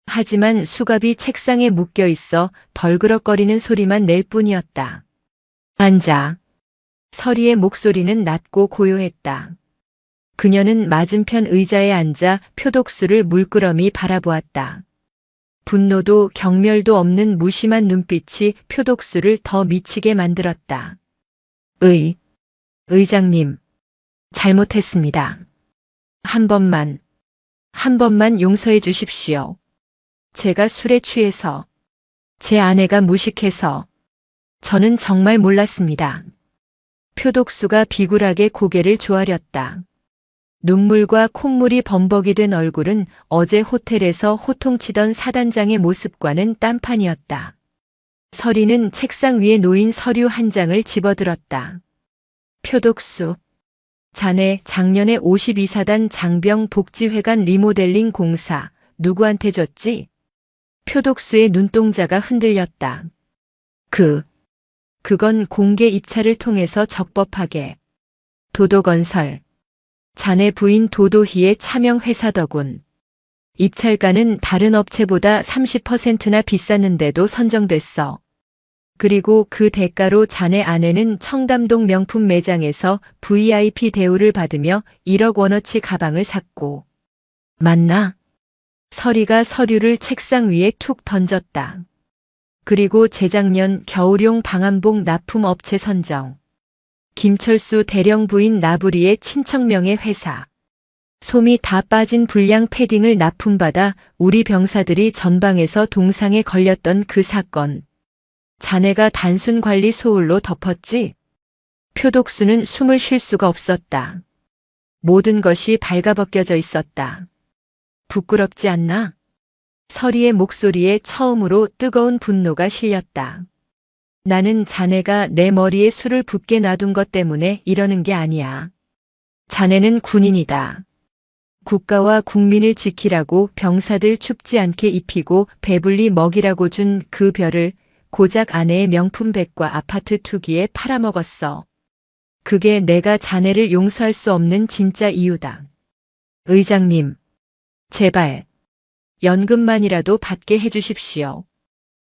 하지만 수갑이 책상에 묶여 있어 덜그럭거리는 소리만 낼 뿐이었다. 앉아. 서리의 목소리는 낮고 고요했다. 그녀는 맞은편 의자에 앉아 표독수를 물끄러미 바라보았다. 분노도 경멸도 없는 무심한 눈빛이 표독수를 더 미치게 만들었다. 의장님, 잘못했습니다. 한 번만 용서해 주십시오. 제가 술에 취해서, 제 아내가 무식해서, 저는 정말 몰랐습니다. 표독수가 비굴하게 고개를 조아렸다. 눈물과 콧물이 범벅이 된 얼굴은 어제 호텔에서 호통치던 사단장의 모습과는 딴판이었다. 서리는 책상 위에 놓인 서류 한 장을 집어들었다. 표독수, 자네 작년에 52사단 장병 복지회관 리모델링 공사 누구한테 줬지? 표독수의 눈동자가 흔들렸다. 그건 공개 입찰을 통해서 적법하게. 도도건설. 자네 부인 도도희의 차명 회사더군. 입찰가는 다른 업체보다 30%나 비쌌는데도 선정됐어. 그리고 그 대가로 자네 아내는 청담동 명품 매장에서 VIP 대우를 받으며 1억 원어치 가방을 샀고. 맞나? 서리가 서류를 책상 위에 툭 던졌다. 그리고 재작년 겨울용 방한복 납품업체 선정. 김철수 대령 부인 나부리의 친척명의 회사. 솜이 다 빠진 불량 패딩을 납품받아 우리 병사들이 전방에서 동상에 걸렸던 그 사건. 자네가 단순 관리 소홀로 덮었지? 표독수는 숨을 쉴 수가 없었다. 모든 것이 발가벗겨져 있었다. 부끄럽지 않나? 서리의 목소리에 처음으로 뜨거운 분노가 실렸다. 나는 자네가 내 머리에 술을 붓게 놔둔 것 때문에 이러는 게 아니야. 자네는 군인이다. 국가와 국민을 지키라고 병사들 춥지 않게 입히고 배불리 먹이라고 준 그 별을 고작 아내의 명품 백과 아파트 투기에 팔아먹었어. 그게 내가 자네를 용서할 수 없는 진짜 이유다. 의장님, 제발 연금만이라도 받게 해주십시오.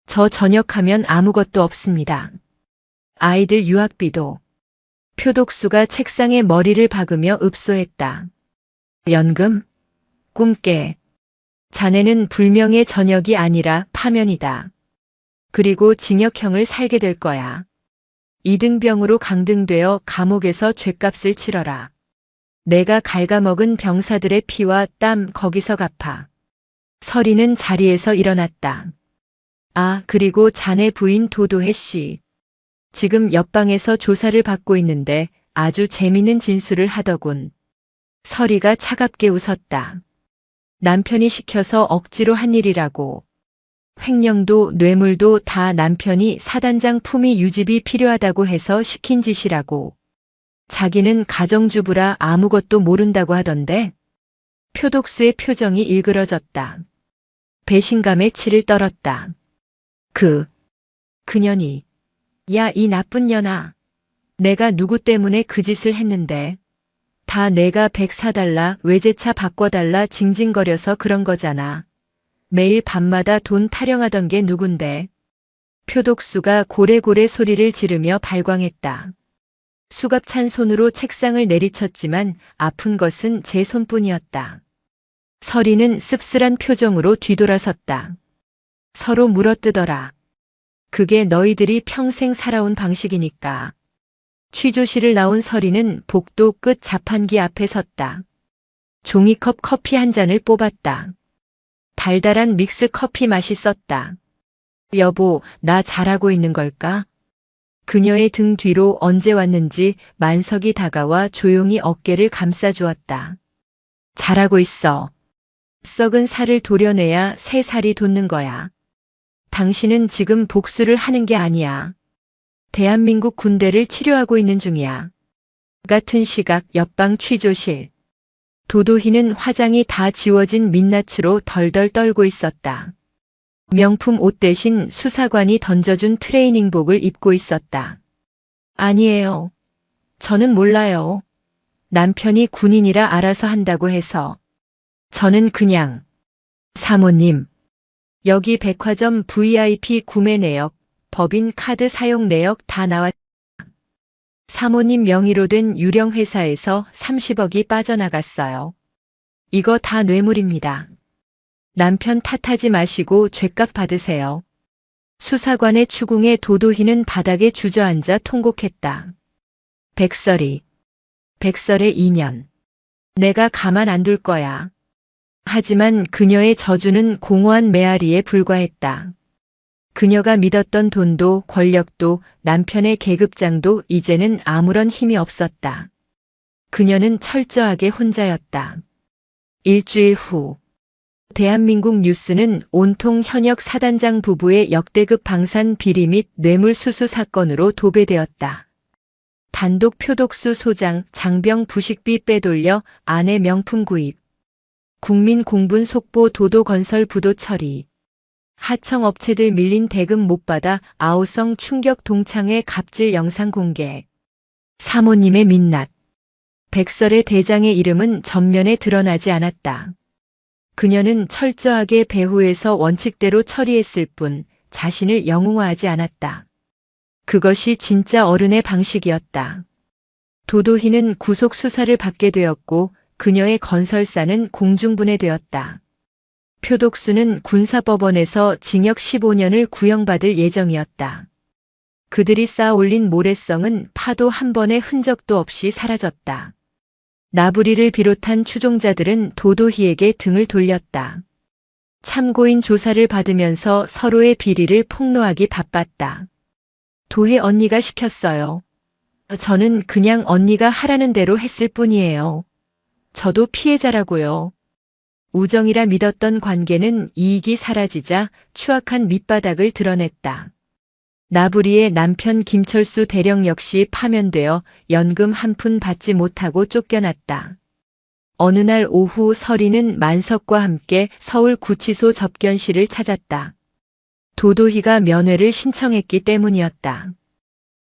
저 전역하면 아무것도 없습니다. 아이들 유학비도. 표독수가 책상에 머리를 박으며 읍소했다. 연금? 꿈깨. 자네는 불명예 전역이 아니라 파면이다. 그리고 징역형을 살게 될 거야. 이등병으로 강등되어 감옥에서 죗값을 치러라. 내가 갉아먹은 병사들의 피와 땀 거기서 갚아. 서리는 자리에서 일어났다. 아, 그리고 자네 부인 도도혜 씨. 지금 옆방에서 조사를 받고 있는데 아주 재밌는 진술을 하더군. 서리가 차갑게 웃었다. 남편이 시켜서 억지로 한 일이라고. 횡령도 뇌물도 다 남편이 사단장 품위 유집이 필요하다고 해서 시킨 짓이라고. 자기는 가정주부라 아무것도 모른다고 하던데. 표독수의 표정이 일그러졌다. 배신감에 치를 떨었다. 그년이. 야, 이 나쁜 년아. 내가 누구 때문에 그 짓을 했는데. 다 내가 백 사달라, 외제차 바꿔달라 징징거려서 그런 거잖아. 매일 밤마다 돈 타령하던 게 누군데. 표독수가 고래고래 소리를 지르며 발광했다. 수갑찬 손으로 책상을 내리쳤지만 아픈 것은 제 손뿐이었다. 서리는 씁쓸한 표정으로 뒤돌아섰다. 서로 물어뜯어라. 그게 너희들이 평생 살아온 방식이니까. 취조실을 나온 서리는 복도 끝 자판기 앞에 섰다. 종이컵 커피 한 잔을 뽑았다. 달달한 믹스 커피 맛있었다. 여보, 나 잘하고 있는 걸까? 그녀의 등 뒤로 언제 왔는지 만석이 다가와 조용히 어깨를 감싸주었다. 잘하고 있어. 썩은 살을 도려내야 새 살이 돋는 거야. 당신은 지금 복수를 하는 게 아니야. 대한민국 군대를 치료하고 있는 중이야. 같은 시각 옆방 취조실. 도도희는 화장이 다 지워진 민낯으로 덜덜 떨고 있었다. 명품 옷 대신 수사관이 던져준 트레이닝복을 입고 있었다. 아니에요. 저는 몰라요. 남편이 군인이라 알아서 한다고 해서. 저는 그냥. 사모님. 여기 백화점 VIP 구매 내역, 법인 카드 사용 내역 다 나왔다. 사모님 명의로 된 유령 회사에서 30억이 빠져나갔어요. 이거 다 뇌물입니다. 남편 탓하지 마시고 죗값 받으세요. 수사관의 추궁에 도도희는 바닥에 주저앉아 통곡했다. 백설의 2년. 내가 가만 안 둘 거야. 하지만 그녀의 저주는 공허한 메아리에 불과했다. 그녀가 믿었던 돈도 권력도 남편의 계급장도 이제는 아무런 힘이 없었다. 그녀는 철저하게 혼자였다. 일주일 후 대한민국 뉴스는 온통 현역 사단장 부부의 역대급 방산 비리 및 뇌물수수 사건으로 도배되었다. 단독 표독수 소장 장병 부식비 빼돌려 아내 명품 구입. 국민 공분 속보 도도건설 부도 처리. 하청업체들 밀린 대금 못 받아 아우성 충격 동창회 갑질 영상 공개. 사모님의 민낯. 백설의 대장의 이름은 전면에 드러나지 않았다. 그녀는 철저하게 배후에서 원칙대로 처리했을 뿐 자신을 영웅화하지 않았다. 그것이 진짜 어른의 방식이었다. 도도희는 구속 수사를 받게 되었고 그녀의 건설사는 공중분해되었다. 표독수는 군사법원에서 징역 15년을 구형받을 예정이었다. 그들이 쌓아 올린 모래성은 파도 한 번의 흔적도 없이 사라졌다. 나부리를 비롯한 추종자들은 도도희에게 등을 돌렸다. 참고인 조사를 받으면서 서로의 비리를 폭로하기 바빴다. 도혜 언니가 시켰어요. 저는 그냥 언니가 하라는 대로 했을 뿐이에요. 저도 피해자라고요. 우정이라 믿었던 관계는 이익이 사라지자 추악한 밑바닥을 드러냈다. 나부리의 남편 김철수 대령 역시 파면되어 연금 한 푼 받지 못하고 쫓겨났다. 어느 날 오후 서리는 만석과 함께 서울구치소 접견실을 찾았다. 도도희가 면회를 신청했기 때문이었다.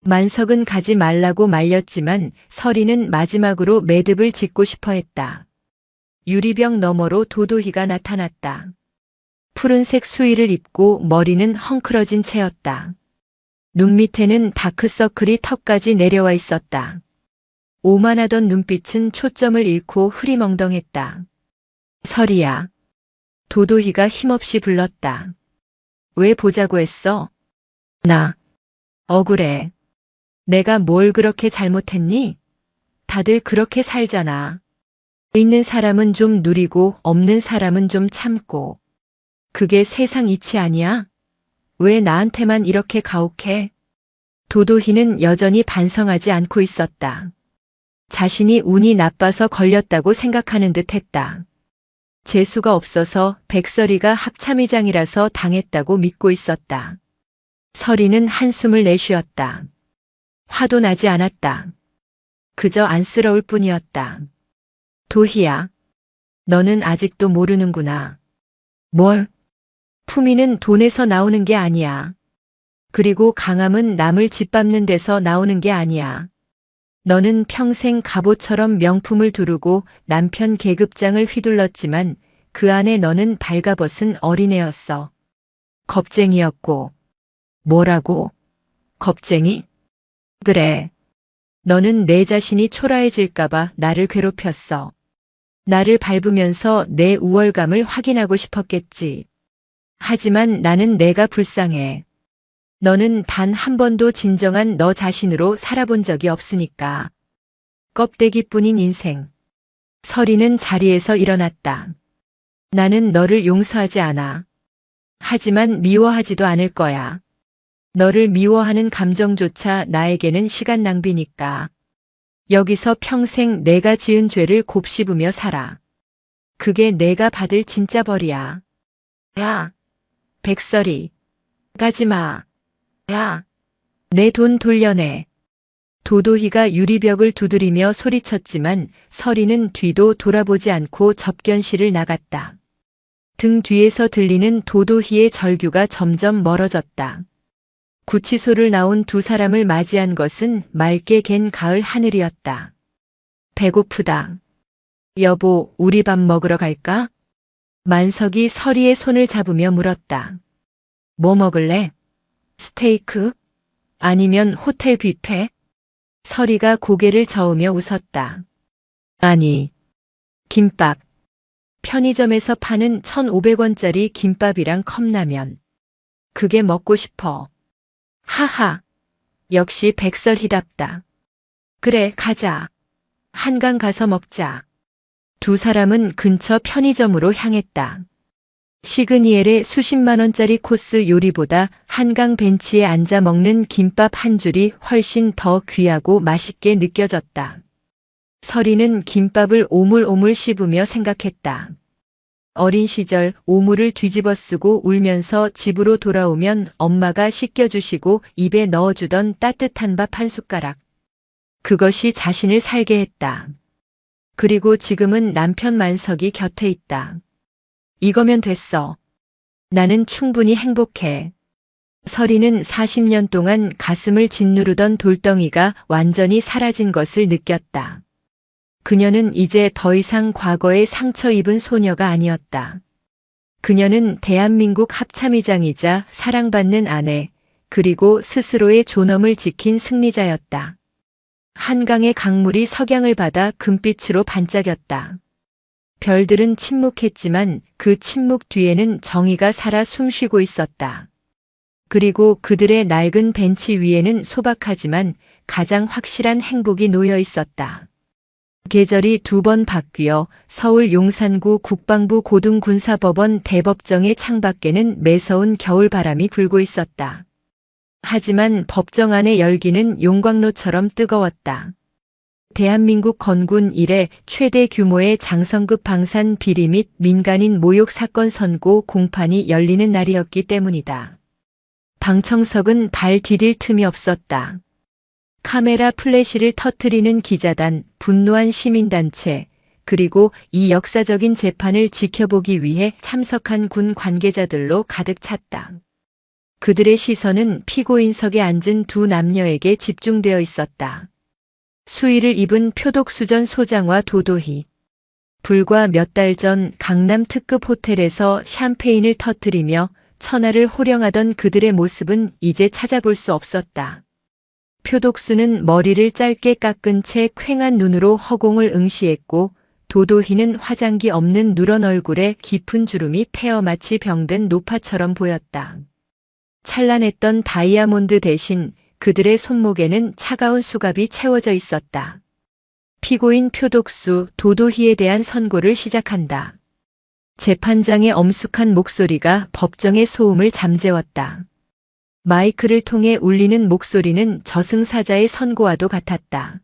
만석은 가지 말라고 말렸지만 서리는 마지막으로 매듭을 짓고 싶어 했다. 유리병 너머로 도도희가 나타났다. 푸른색 수의를 입고 머리는 헝클어진 채였다. 눈 밑에는 다크서클이 턱까지 내려와 있었다. 오만하던 눈빛은 초점을 잃고 흐리멍덩했다. 서리야. 도도희가 힘없이 불렀다. 왜 보자고 했어? 나. 억울해. 내가 뭘 그렇게 잘못했니? 다들 그렇게 살잖아. 있는 사람은 좀 누리고 없는 사람은 좀 참고. 그게 세상 이치 아니야? 왜 나한테만 이렇게 가혹해? 도도희는 여전히 반성하지 않고 있었다. 자신이 운이 나빠서 걸렸다고 생각하는 듯 했다. 재수가 없어서 백설이가 합참의장이라서 당했다고 믿고 있었다. 서리는 한숨을 내쉬었다. 화도 나지 않았다. 그저 안쓰러울 뿐이었다. 도희야, 너는 아직도 모르는구나. 뭘? 품위는 돈에서 나오는 게 아니야. 그리고 강함은 남을 짓밟는 데서 나오는 게 아니야. 너는 평생 갑옷처럼 명품을 두르고 남편 계급장을 휘둘렀지만 그 안에 너는 발가벗은 어린애였어. 겁쟁이였고. 뭐라고? 겁쟁이? 그래. 너는 내 자신이 초라해질까봐 나를 괴롭혔어. 나를 밟으면서 내 우월감을 확인하고 싶었겠지. 하지만 나는 내가 불쌍해. 너는 단 한 번도 진정한 너 자신으로 살아본 적이 없으니까. 껍데기뿐인 인생. 서리는 자리에서 일어났다. 나는 너를 용서하지 않아. 하지만 미워하지도 않을 거야. 너를 미워하는 감정조차 나에게는 시간 낭비니까. 여기서 평생 내가 지은 죄를 곱씹으며 살아. 그게 내가 받을 진짜 벌이야. 야, 백설이. 가지마. 야, 내 돈 돌려내. 도도희가 유리벽을 두드리며 소리쳤지만 서리는 뒤도 돌아보지 않고 접견실을 나갔다. 등 뒤에서 들리는 도도희의 절규가 점점 멀어졌다. 구치소를 나온 두 사람을 맞이한 것은 맑게 갠 가을 하늘이었다. 배고프다. 여보, 우리 밥 먹으러 갈까? 만석이 서리의 손을 잡으며 물었다. 뭐 먹을래? 스테이크? 아니면 호텔 뷔페? 서리가 고개를 저으며 웃었다. 아니, 김밥. 편의점에서 파는 1,500원짜리 김밥이랑 컵라면. 그게 먹고 싶어. 하하. 역시 백설희답다. 그래, 가자. 한강 가서 먹자. 두 사람은 근처 편의점으로 향했다. 시그니엘의 수십만 원짜리 코스 요리보다 한강 벤치에 앉아 먹는 김밥 한 줄이 훨씬 더 귀하고 맛있게 느껴졌다. 서리는 김밥을 오물오물 씹으며 생각했다. 어린 시절 오물을 뒤집어 쓰고 울면서 집으로 돌아오면 엄마가 씻겨주시고 입에 넣어주던 따뜻한 밥 한 숟가락. 그것이 자신을 살게 했다. 그리고 지금은 남편 만석이 곁에 있다. 이거면 됐어. 나는 충분히 행복해. 서리는 40년 동안 가슴을 짓누르던 돌덩이가 완전히 사라진 것을 느꼈다. 그녀는 이제 더 이상 과거에 상처 입은 소녀가 아니었다. 그녀는 대한민국 합참의장이자 사랑받는 아내, 그리고 스스로의 존엄을 지킨 승리자였다. 한강의 강물이 석양을 받아 금빛으로 반짝였다. 별들은 침묵했지만 그 침묵 뒤에는 정의가 살아 숨쉬고 있었다. 그리고 그들의 낡은 벤치 위에는 소박하지만 가장 확실한 행복이 놓여 있었다. 계절이 두 번 바뀌어 서울 용산구 국방부 고등군사법원 대법정의 창밖에는 매서운 겨울바람이 불고 있었다. 하지만 법정 안의 열기는 용광로처럼 뜨거웠다. 대한민국 건군 이래 최대 규모의 장성급 방산 비리 및 민간인 모욕 사건 선고 공판이 열리는 날이었기 때문이다. 방청석은 발 디딜 틈이 없었다. 카메라 플래시를 터뜨리는 기자단, 분노한 시민단체, 그리고 이 역사적인 재판을 지켜보기 위해 참석한 군 관계자들로 가득 찼다. 그들의 시선은 피고인석에 앉은 두 남녀에게 집중되어 있었다. 수의를 입은 표독수 전 소장과 도도희. 불과 몇 달 전 강남 특급 호텔에서 샴페인을 터뜨리며 천하를 호령하던 그들의 모습은 이제 찾아볼 수 없었다. 표독수는 머리를 짧게 깎은 채 퀭한 눈으로 허공을 응시했고 도도희는 화장기 없는 누런 얼굴에 깊은 주름이 패어 마치 병든 노파처럼 보였다. 찬란했던 다이아몬드 대신 그들의 손목에는 차가운 수갑이 채워져 있었다. 피고인 표독수 도도희에 대한 선고를 시작한다. 재판장의 엄숙한 목소리가 법정의 소음을 잠재웠다. 마이크를 통해 울리는 목소리는 저승사자의 선고와도 같았다.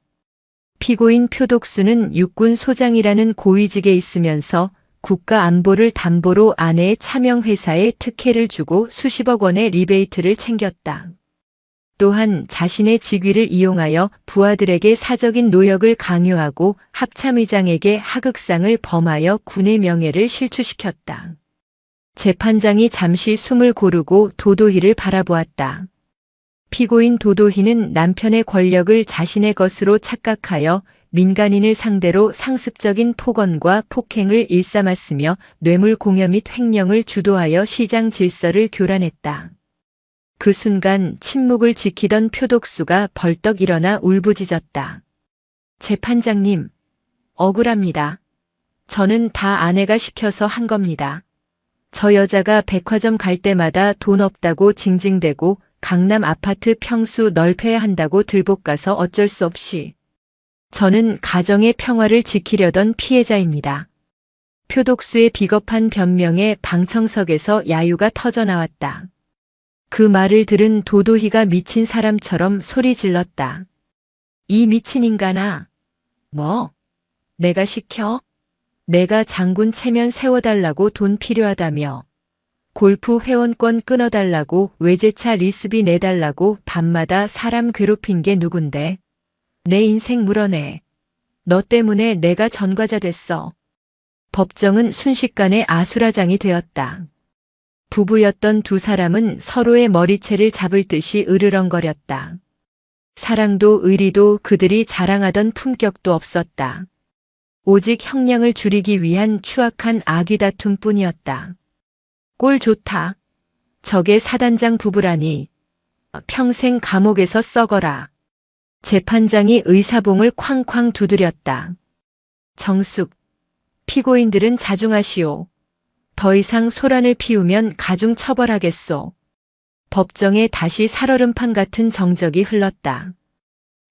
피고인 표독수는 육군 소장이라는 고위직에 있으면서 국가 안보를 담보로 아내의 차명회사에 특혜를 주고 수십억 원의 리베이트를 챙겼다. 또한 자신의 직위를 이용하여 부하들에게 사적인 노역을 강요하고 합참의장에게 하극상을 범하여 군의 명예를 실추시켰다. 재판장이 잠시 숨을 고르고 도도희를 바라보았다. 피고인 도도희는 남편의 권력을 자신의 것으로 착각하여 민간인을 상대로 상습적인 폭언과 폭행을 일삼았으며 뇌물 공여 및 횡령을 주도하여 시장 질서를 교란했다. 그 순간 침묵을 지키던 표독수가 벌떡 일어나 울부짖었다. 재판장님, 억울합니다. 저는 다 아내가 시켜서 한 겁니다. 저 여자가 백화점 갈 때마다 돈 없다고 징징대고 강남 아파트 평수 넓혀야 한다고 들볶아서 어쩔 수 없이. 저는 가정의 평화를 지키려던 피해자입니다. 표독수의 비겁한 변명에 방청석에서 야유가 터져나왔다. 그 말을 들은 도도희가 미친 사람처럼 소리 질렀다. 이 미친 인간아. 뭐? 내가 시켜? 내가 장군 체면 세워달라고 돈 필요하다며. 골프 회원권 끊어달라고 외제차 리스비 내달라고 밤마다 사람 괴롭힌 게 누군데. 내 인생 물어내. 너 때문에 내가 전과자 됐어. 법정은 순식간에 아수라장이 되었다. 부부였던 두 사람은 서로의 머리채를 잡을 듯이 으르렁거렸다. 사랑도 의리도 그들이 자랑하던 품격도 없었다. 오직 형량을 줄이기 위한 추악한 아귀 다툼뿐이었다. 꼴 좋다. 저게 사단장 부부라니. 평생 감옥에서 썩어라. 재판장이 의사봉을 쾅쾅 두드렸다. 정숙, 피고인들은 자중하시오. 더 이상 소란을 피우면 가중 처벌하겠소. 법정에 다시 살얼음판 같은 정적이 흘렀다.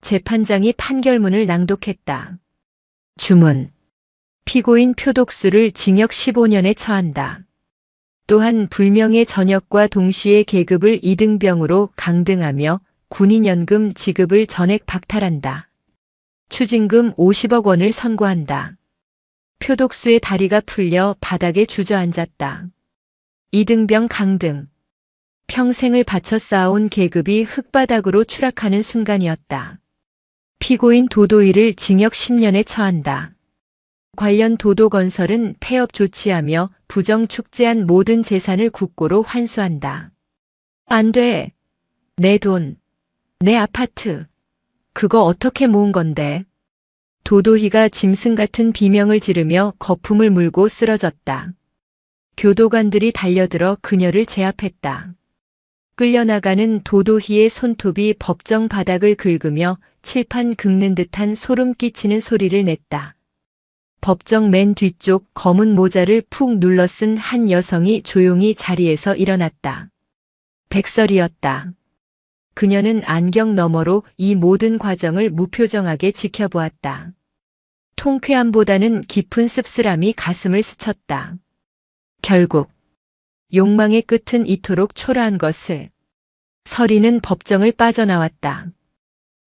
재판장이 판결문을 낭독했다. 주문. 피고인 표독수를 징역 15년에 처한다. 또한 불명예 전역과 동시에 계급을 2등병으로 강등하며 군인연금 지급을 전액 박탈한다. 추징금 50억 원을 선고한다. 표독수의 다리가 풀려 바닥에 주저앉았다. 2등병 강등. 평생을 바쳐 쌓아온 계급이 흙바닥으로 추락하는 순간이었다. 피고인 도도희를 징역 10년에 처한다. 관련 도도건설은 폐업 조치하며 부정 축제한 모든 재산을 국고로 환수한다. 안 돼. 내 돈. 내 아파트. 그거 어떻게 모은 건데. 도도희가 짐승 같은 비명을 지르며 거품을 물고 쓰러졌다. 교도관들이 달려들어 그녀를 제압했다. 끌려나가는 도도희의 손톱이 법정 바닥을 긁으며 칠판 긁는 듯한 소름 끼치는 소리를 냈다. 법정 맨 뒤쪽 검은 모자를 푹 눌러 쓴 한 여성이 조용히 자리에서 일어났다. 백설이었다. 그녀는 안경 너머로 이 모든 과정을 무표정하게 지켜보았다. 통쾌함보다는 깊은 씁쓸함이 가슴을 스쳤다. 결국 욕망의 끝은 이토록 초라한 것을. 서리는 법정을 빠져나왔다.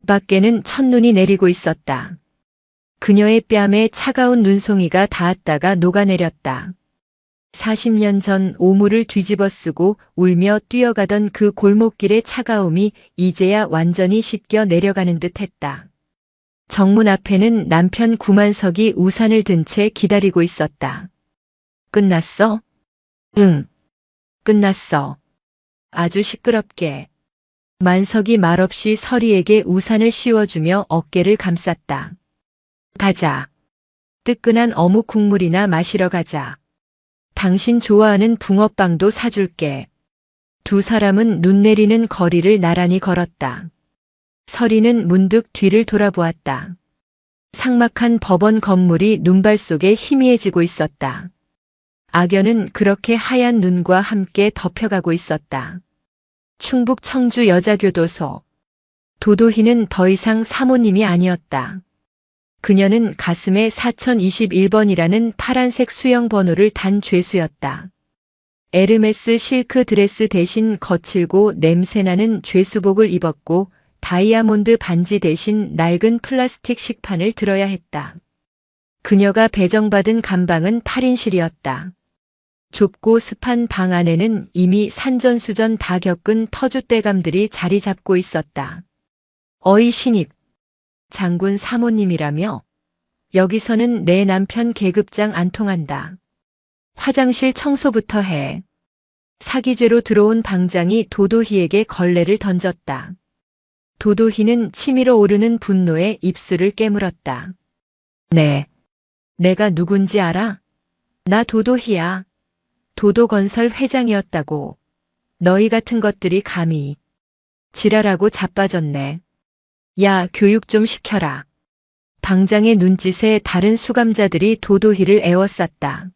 밖에는 첫눈이 내리고 있었다. 그녀의 뺨에 차가운 눈송이가 닿았다가 녹아내렸다. 40년 전 오물을 뒤집어 쓰고 울며 뛰어가던 그 골목길의 차가움이 이제야 완전히 씻겨 내려가는 듯 했다. 정문 앞에는 남편 구만석이 우산을 든 채 기다리고 있었다. 끝났어? 응, 끝났어. 아주 시끄럽게. 만석이 말없이 서리에게 우산을 씌워주며 어깨를 감쌌다. 가자. 뜨끈한 어묵 국물이나 마시러 가자. 당신 좋아하는 붕어빵도 사줄게. 두 사람은 눈 내리는 거리를 나란히 걸었다. 서리는 문득 뒤를 돌아보았다. 삭막한 법원 건물이 눈발 속에 희미해지고 있었다. 악연은 그렇게 하얀 눈과 함께 덮여가고 있었다. 충북 청주 여자교도소. 도도희는 더 이상 사모님이 아니었다. 그녀는 가슴에 4021번이라는 파란색 수영 번호를 단 죄수였다. 에르메스 실크 드레스 대신 거칠고 냄새나는 죄수복을 입었고 다이아몬드 반지 대신 낡은 플라스틱 식판을 들어야 했다. 그녀가 배정받은 감방은 8인실이었다. 좁고 습한 방 안에는 이미 산전수전 다 겪은 터줏대감들이 자리 잡고 있었다. 어이 신입, 장군 사모님이라며? 여기서는 내 남편 계급장 안 통한다. 화장실 청소부터 해. 사기죄로 들어온 방장이 도도희에게 걸레를 던졌다. 도도희는 치밀어 오르는 분노에 입술을 깨물었다. 네. 내가 누군지 알아? 나 도도희야. 도도건설 회장이었다고. 너희 같은 것들이 감히. 지랄하고 자빠졌네. 야, 교육 좀 시켜라. 방장의 눈짓에 다른 수감자들이 도도희를 에워쌌다.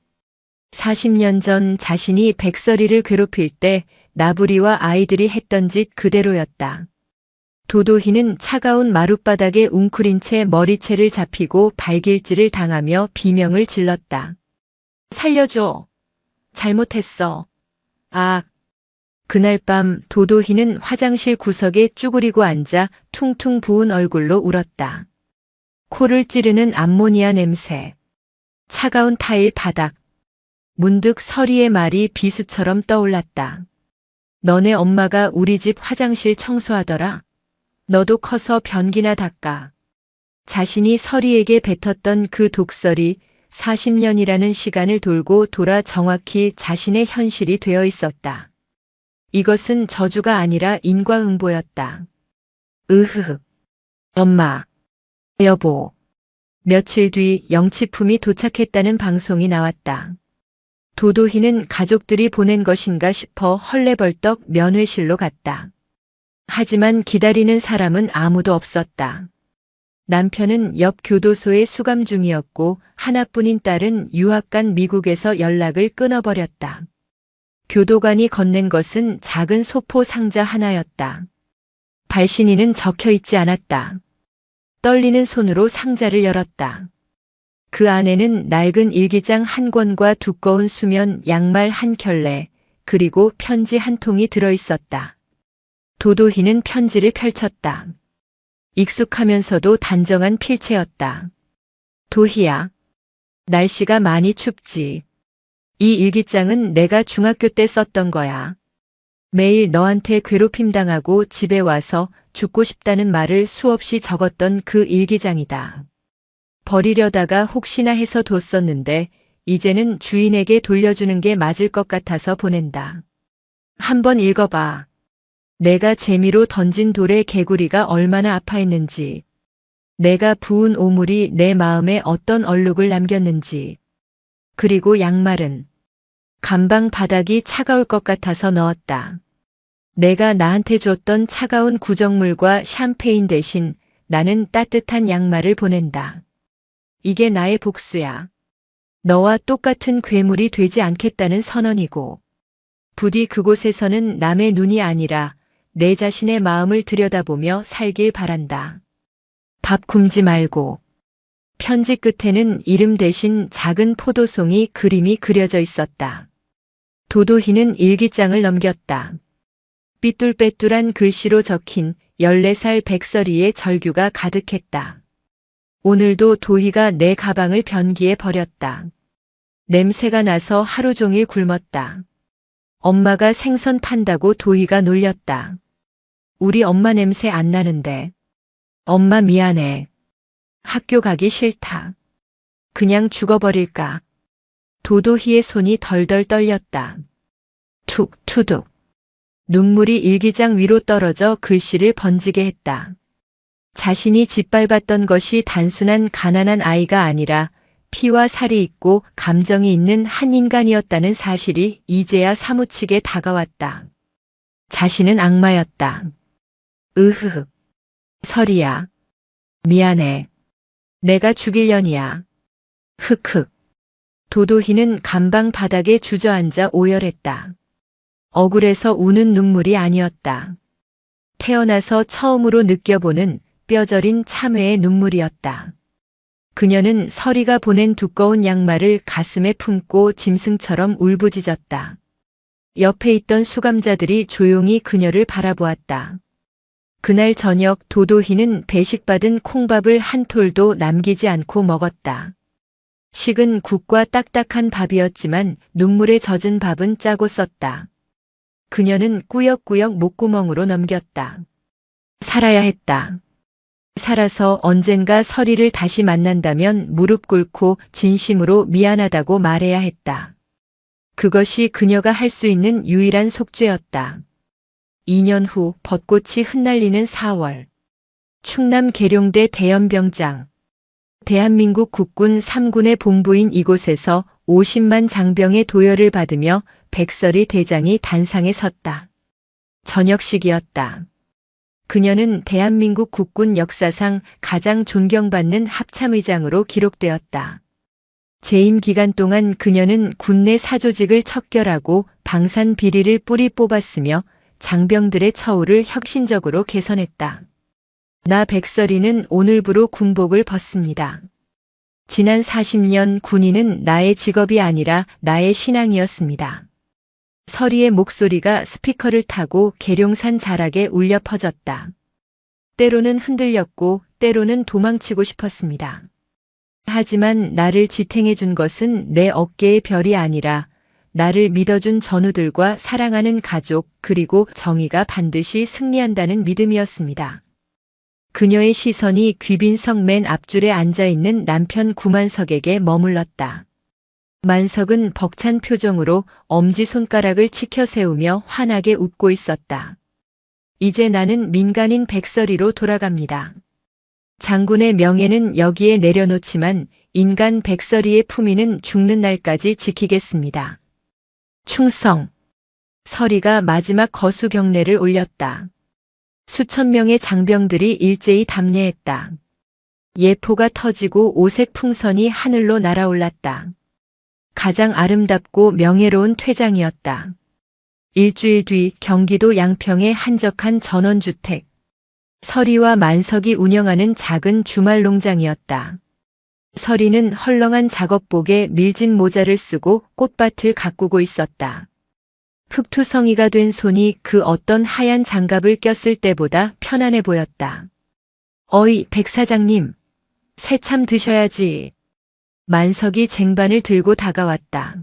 40년 전 자신이 백설이를 괴롭힐 때 나부리와 아이들이 했던 짓 그대로였다. 도도희는 차가운 마룻바닥에 웅크린 채 머리채를 잡히고 발길질을 당하며 비명을 질렀다. 살려줘. 잘못했어. 아. 그날 밤 도도희는 화장실 구석에 쭈그리고 앉아 퉁퉁 부은 얼굴로 울었다. 코를 찌르는 암모니아 냄새. 차가운 타일 바닥. 문득 서리의 말이 비수처럼 떠올랐다. 너네 엄마가 우리 집 화장실 청소하더라. 너도 커서 변기나 닦아. 자신이 서리에게 뱉었던 그 독설이 40년이라는 시간을 돌고 돌아 정확히 자신의 현실이 되어 있었다. 이것은 저주가 아니라 인과응보였다. 으흐흐. 엄마. 여보. 며칠 뒤 영치품이 도착했다는 방송이 나왔다. 도도희는 가족들이 보낸 것인가 싶어 헐레벌떡 면회실로 갔다. 하지만 기다리는 사람은 아무도 없었다. 남편은 옆 교도소에 수감 중이었고 하나뿐인 딸은 유학 간 미국에서 연락을 끊어버렸다. 교도관이 건넨 것은 작은 소포 상자 하나였다. 발신인은 적혀 있지 않았다. 떨리는 손으로 상자를 열었다. 그 안에는 낡은 일기장 한 권과 두꺼운 수면 양말 한 켤레, 그리고 편지 한 통이 들어 있었다. 도도희는 편지를 펼쳤다. 익숙하면서도 단정한 필체였다. 도희야. 날씨가 많이 춥지. 이 일기장은 내가 중학교 때 썼던 거야. 매일 너한테 괴롭힘 당하고 집에 와서 죽고 싶다는 말을 수없이 적었던 그 일기장이다. 버리려다가 혹시나 해서 뒀었는데 이제는 주인에게 돌려주는 게 맞을 것 같아서 보낸다. 한번 읽어봐. 내가 재미로 던진 돌의 개구리가 얼마나 아파했는지, 내가 부은 오물이 내 마음에 어떤 얼룩을 남겼는지, 그리고 양말은 감방 바닥이 차가울 것 같아서 넣었다. 내가 나한테 줬던 차가운 구정물과 샴페인 대신 나는 따뜻한 양말을 보낸다. 이게 나의 복수야. 너와 똑같은 괴물이 되지 않겠다는 선언이고, 부디 그곳에서는 남의 눈이 아니라 내 자신의 마음을 들여다보며 살길 바란다. 밥 굶지 말고. 편지 끝에는 이름 대신 작은 포도송이 그림이 그려져 있었다. 도도희는 일기장을 넘겼다. 삐뚤빼뚤한 글씨로 적힌 14살 백설이의 절규가 가득했다. 오늘도 도희가 내 가방을 변기에 버렸다. 냄새가 나서 하루 종일 굶었다. 엄마가 생선 판다고 도희가 놀렸다. 우리 엄마 냄새 안 나는데. 엄마 미안해. 학교 가기 싫다. 그냥 죽어버릴까. 도도희의 손이 덜덜 떨렸다. 툭 투둑. 눈물이 일기장 위로 떨어져 글씨를 번지게 했다. 자신이 짓밟았던 것이 단순한 가난한 아이가 아니라 피와 살이 있고 감정이 있는 한 인간이었다는 사실이 이제야 사무치게 다가왔다. 자신은 악마였다. 으흐흐. 설이야. 미안해. 내가 죽일년이야. 흑흑. 도도희는 감방 바닥에 주저앉아 오열했다. 억울해서 우는 눈물이 아니었다. 태어나서 처음으로 느껴보는 뼈저린 참회의 눈물이었다. 그녀는 설이가 보낸 두꺼운 양말을 가슴에 품고 짐승처럼 울부짖었다. 옆에 있던 수감자들이 조용히 그녀를 바라보았다. 그날 저녁 도도희는 배식받은 콩밥을 한 톨도 남기지 않고 먹었다. 식은 국과 딱딱한 밥이었지만 눈물에 젖은 밥은 짜고 썼다. 그녀는 꾸역꾸역 목구멍으로 넘겼다. 살아야 했다. 살아서 언젠가 설이를 다시 만난다면 무릎 꿇고 진심으로 미안하다고 말해야 했다. 그것이 그녀가 할 수 있는 유일한 속죄였다. 2년 후 벚꽃이 흩날리는 4월. 충남 계룡대 대연병장. 대한민국 국군 3군의 본부인 이곳에서 50만 장병의 도열을 받으며 백설이 대장이 단상에 섰다. 저녁식이었다. 그녀는 대한민국 국군 역사상 가장 존경받는 합참의장으로 기록되었다. 재임 기간 동안 그녀는 군내 사조직을 척결하고 방산 비리를 뿌리 뽑았으며 장병들의 처우를 혁신적으로 개선했다. 나 백설이는 오늘부로 군복을 벗습니다. 지난 40년 군인은 나의 직업이 아니라 나의 신앙이었습니다. 설이의 목소리가 스피커를 타고 계룡산 자락에 울려 퍼졌다. 때로는 흔들렸고 때로는 도망치고 싶었습니다. 하지만 나를 지탱해 준 것은 내 어깨의 별이 아니라 나를 믿어준 전우들과 사랑하는 가족 그리고 정의가 반드시 승리한다는 믿음이었습니다. 그녀의 시선이 귀빈석 맨 앞줄에 앉아있는 남편 구만석에게 머물렀다. 만석은 벅찬 표정으로 엄지손가락을 치켜 세우며 환하게 웃고 있었다. 이제 나는 민간인 백설이로 돌아갑니다. 장군의 명예는 여기에 내려놓지만 인간 백설이의 품위는 죽는 날까지 지키겠습니다. 충성. 설이가 마지막 거수 경례를 올렸다. 수천 명의 장병들이 일제히 답례했다. 예포가 터지고 오색 풍선이 하늘로 날아올랐다. 가장 아름답고 명예로운 퇴장이었다. 일주일 뒤 경기도 양평의 한적한 전원주택. 설이와 만석이 운영하는 작은 주말 농장이었다. 설이는 헐렁한 작업복에 밀진 모자를 쓰고 꽃밭을 가꾸고 있었다. 흙투성이가 된 손이 그 어떤 하얀 장갑을 꼈을 때보다 편안해 보였다. 어이, 백 사장님. 새참 드셔야지. 만석이 쟁반을 들고 다가왔다.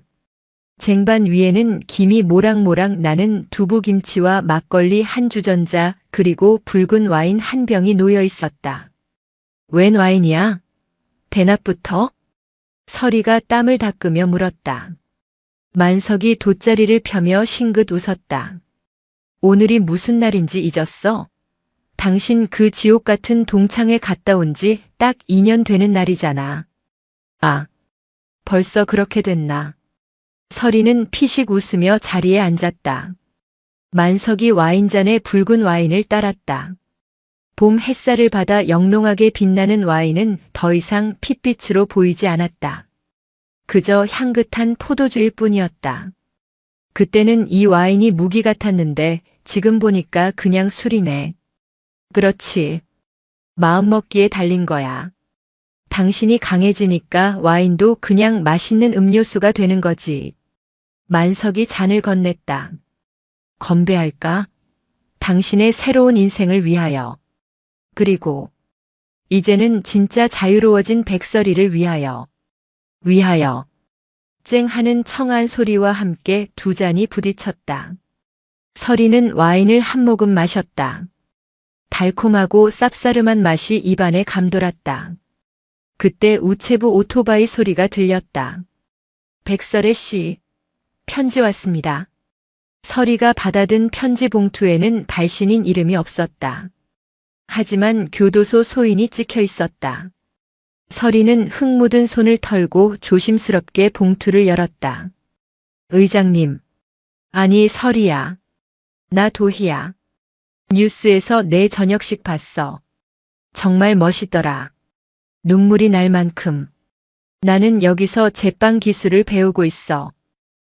쟁반 위에는 김이 모락모락 나는 두부김치와 막걸리 한 주전자 그리고 붉은 와인 한 병이 놓여 있었다. 웬 와인이야? 대낮부터? 설이가 땀을 닦으며 물었다. 만석이 돗자리를 펴며 싱긋 웃었다. 오늘이 무슨 날인지 잊었어? 당신 그 지옥 같은 동창회 갔다 온 지 딱 2년 되는 날이잖아. 아, 벌써 그렇게 됐나. 설이는 피식 웃으며 자리에 앉았다. 만석이 와인잔에 붉은 와인을 따랐다. 봄 햇살을 받아 영롱하게 빛나는 와인은 더 이상 핏빛으로 보이지 않았다. 그저 향긋한 포도주일 뿐이었다. 그때는 이 와인이 무기 같았는데 지금 보니까 그냥 술이네. 그렇지. 마음먹기에 달린 거야. 당신이 강해지니까 와인도 그냥 맛있는 음료수가 되는 거지. 만석이 잔을 건넸다. 건배할까? 당신의 새로운 인생을 위하여. 그리고 이제는 진짜 자유로워진 백설이를 위하여. 위하여. 쨍하는 청한 소리와 함께 두 잔이 부딪혔다. 서리는 와인을 한 모금 마셨다. 달콤하고 쌉싸름한 맛이 입안에 감돌았다. 그때 우체부 오토바이 소리가 들렸다. 백설의 씨, 편지 왔습니다. 서리가 받아든 편지 봉투에는 발신인 이름이 없었다. 하지만 교도소 소인이 찍혀 있었다. 서리는 흙 묻은 손을 털고 조심스럽게 봉투를 열었다. 의장님. 아니, 서리야. 나 도희야. 뉴스에서 내 저녁식 봤어. 정말 멋있더라. 눈물이 날 만큼. 나는 여기서 제빵 기술을 배우고 있어.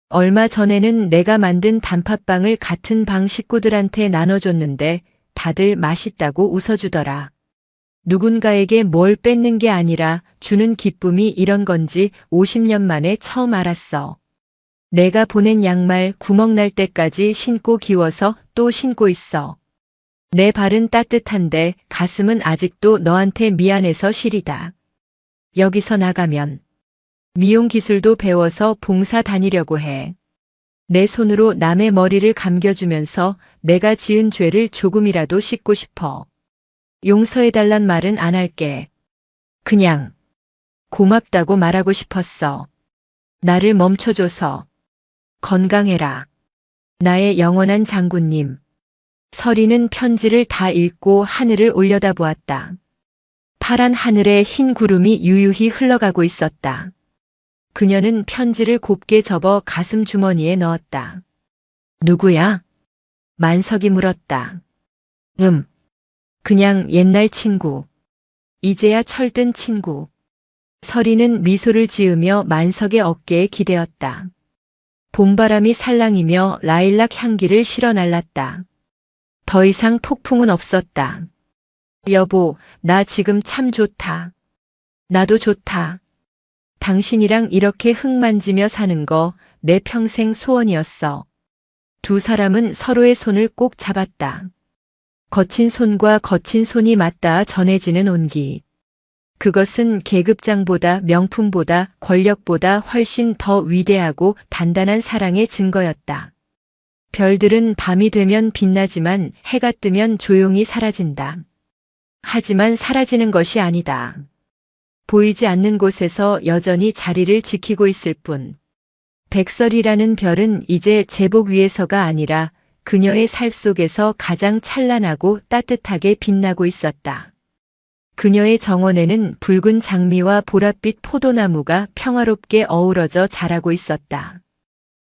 얼마 전에는 내가 만든 단팥빵을 같은 방 식구들한테 나눠줬는데 다들 맛있다고 웃어주더라. 누군가에게 뭘 뺏는 게 아니라 주는 기쁨이 이런 건지 50년 만에 처음 알았어. 내가 보낸 양말 구멍 날 때까지 신고 기워서 또 신고 있어. 내 발은 따뜻한데 가슴은 아직도 너한테 미안해서 시리다. 여기서 나가면 미용 기술도 배워서 봉사 다니려고 해. 내 손으로 남의 머리를 감겨주면서 내가 지은 죄를 조금이라도 씻고 싶어. 용서해달란 말은 안 할게. 그냥 고맙다고 말하고 싶었어. 나를 멈춰줘서. 건강해라. 나의 영원한 장군님. 서리는 편지를 다 읽고 하늘을 올려다보았다. 파란 하늘에 흰 구름이 유유히 흘러가고 있었다. 그녀는 편지를 곱게 접어 가슴 주머니에 넣었다. 누구야? 만석이 물었다. 그냥 옛날 친구. 이제야 철든 친구. 서리는 미소를 지으며 만석의 어깨에 기대었다. 봄바람이 살랑이며 라일락 향기를 실어 날랐다. 더 이상 폭풍은 없었다. 여보, 나 지금 참 좋다. 나도 좋다. 당신이랑 이렇게 흙 만지며 사는 거 내 평생 소원이었어. 두 사람은 서로의 손을 꼭 잡았다. 거친 손과 거친 손이 맞닿아 전해지는 온기. 그것은 계급장보다 명품보다 권력보다 훨씬 더 위대하고 단단한 사랑의 증거였다. 별들은 밤이 되면 빛나지만 해가 뜨면 조용히 사라진다. 하지만 사라지는 것이 아니다. 보이지 않는 곳에서 여전히 자리를 지키고 있을 뿐. 백설이라는 별은 이제 제복 위에서가 아니라 그녀의 살 속에서 가장 찬란하고 따뜻하게 빛나고 있었다. 그녀의 정원에는 붉은 장미와 보랏빛 포도나무가 평화롭게 어우러져 자라고 있었다.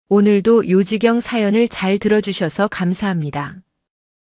오늘도 요지경 사연을 잘 들어주셔서 감사합니다.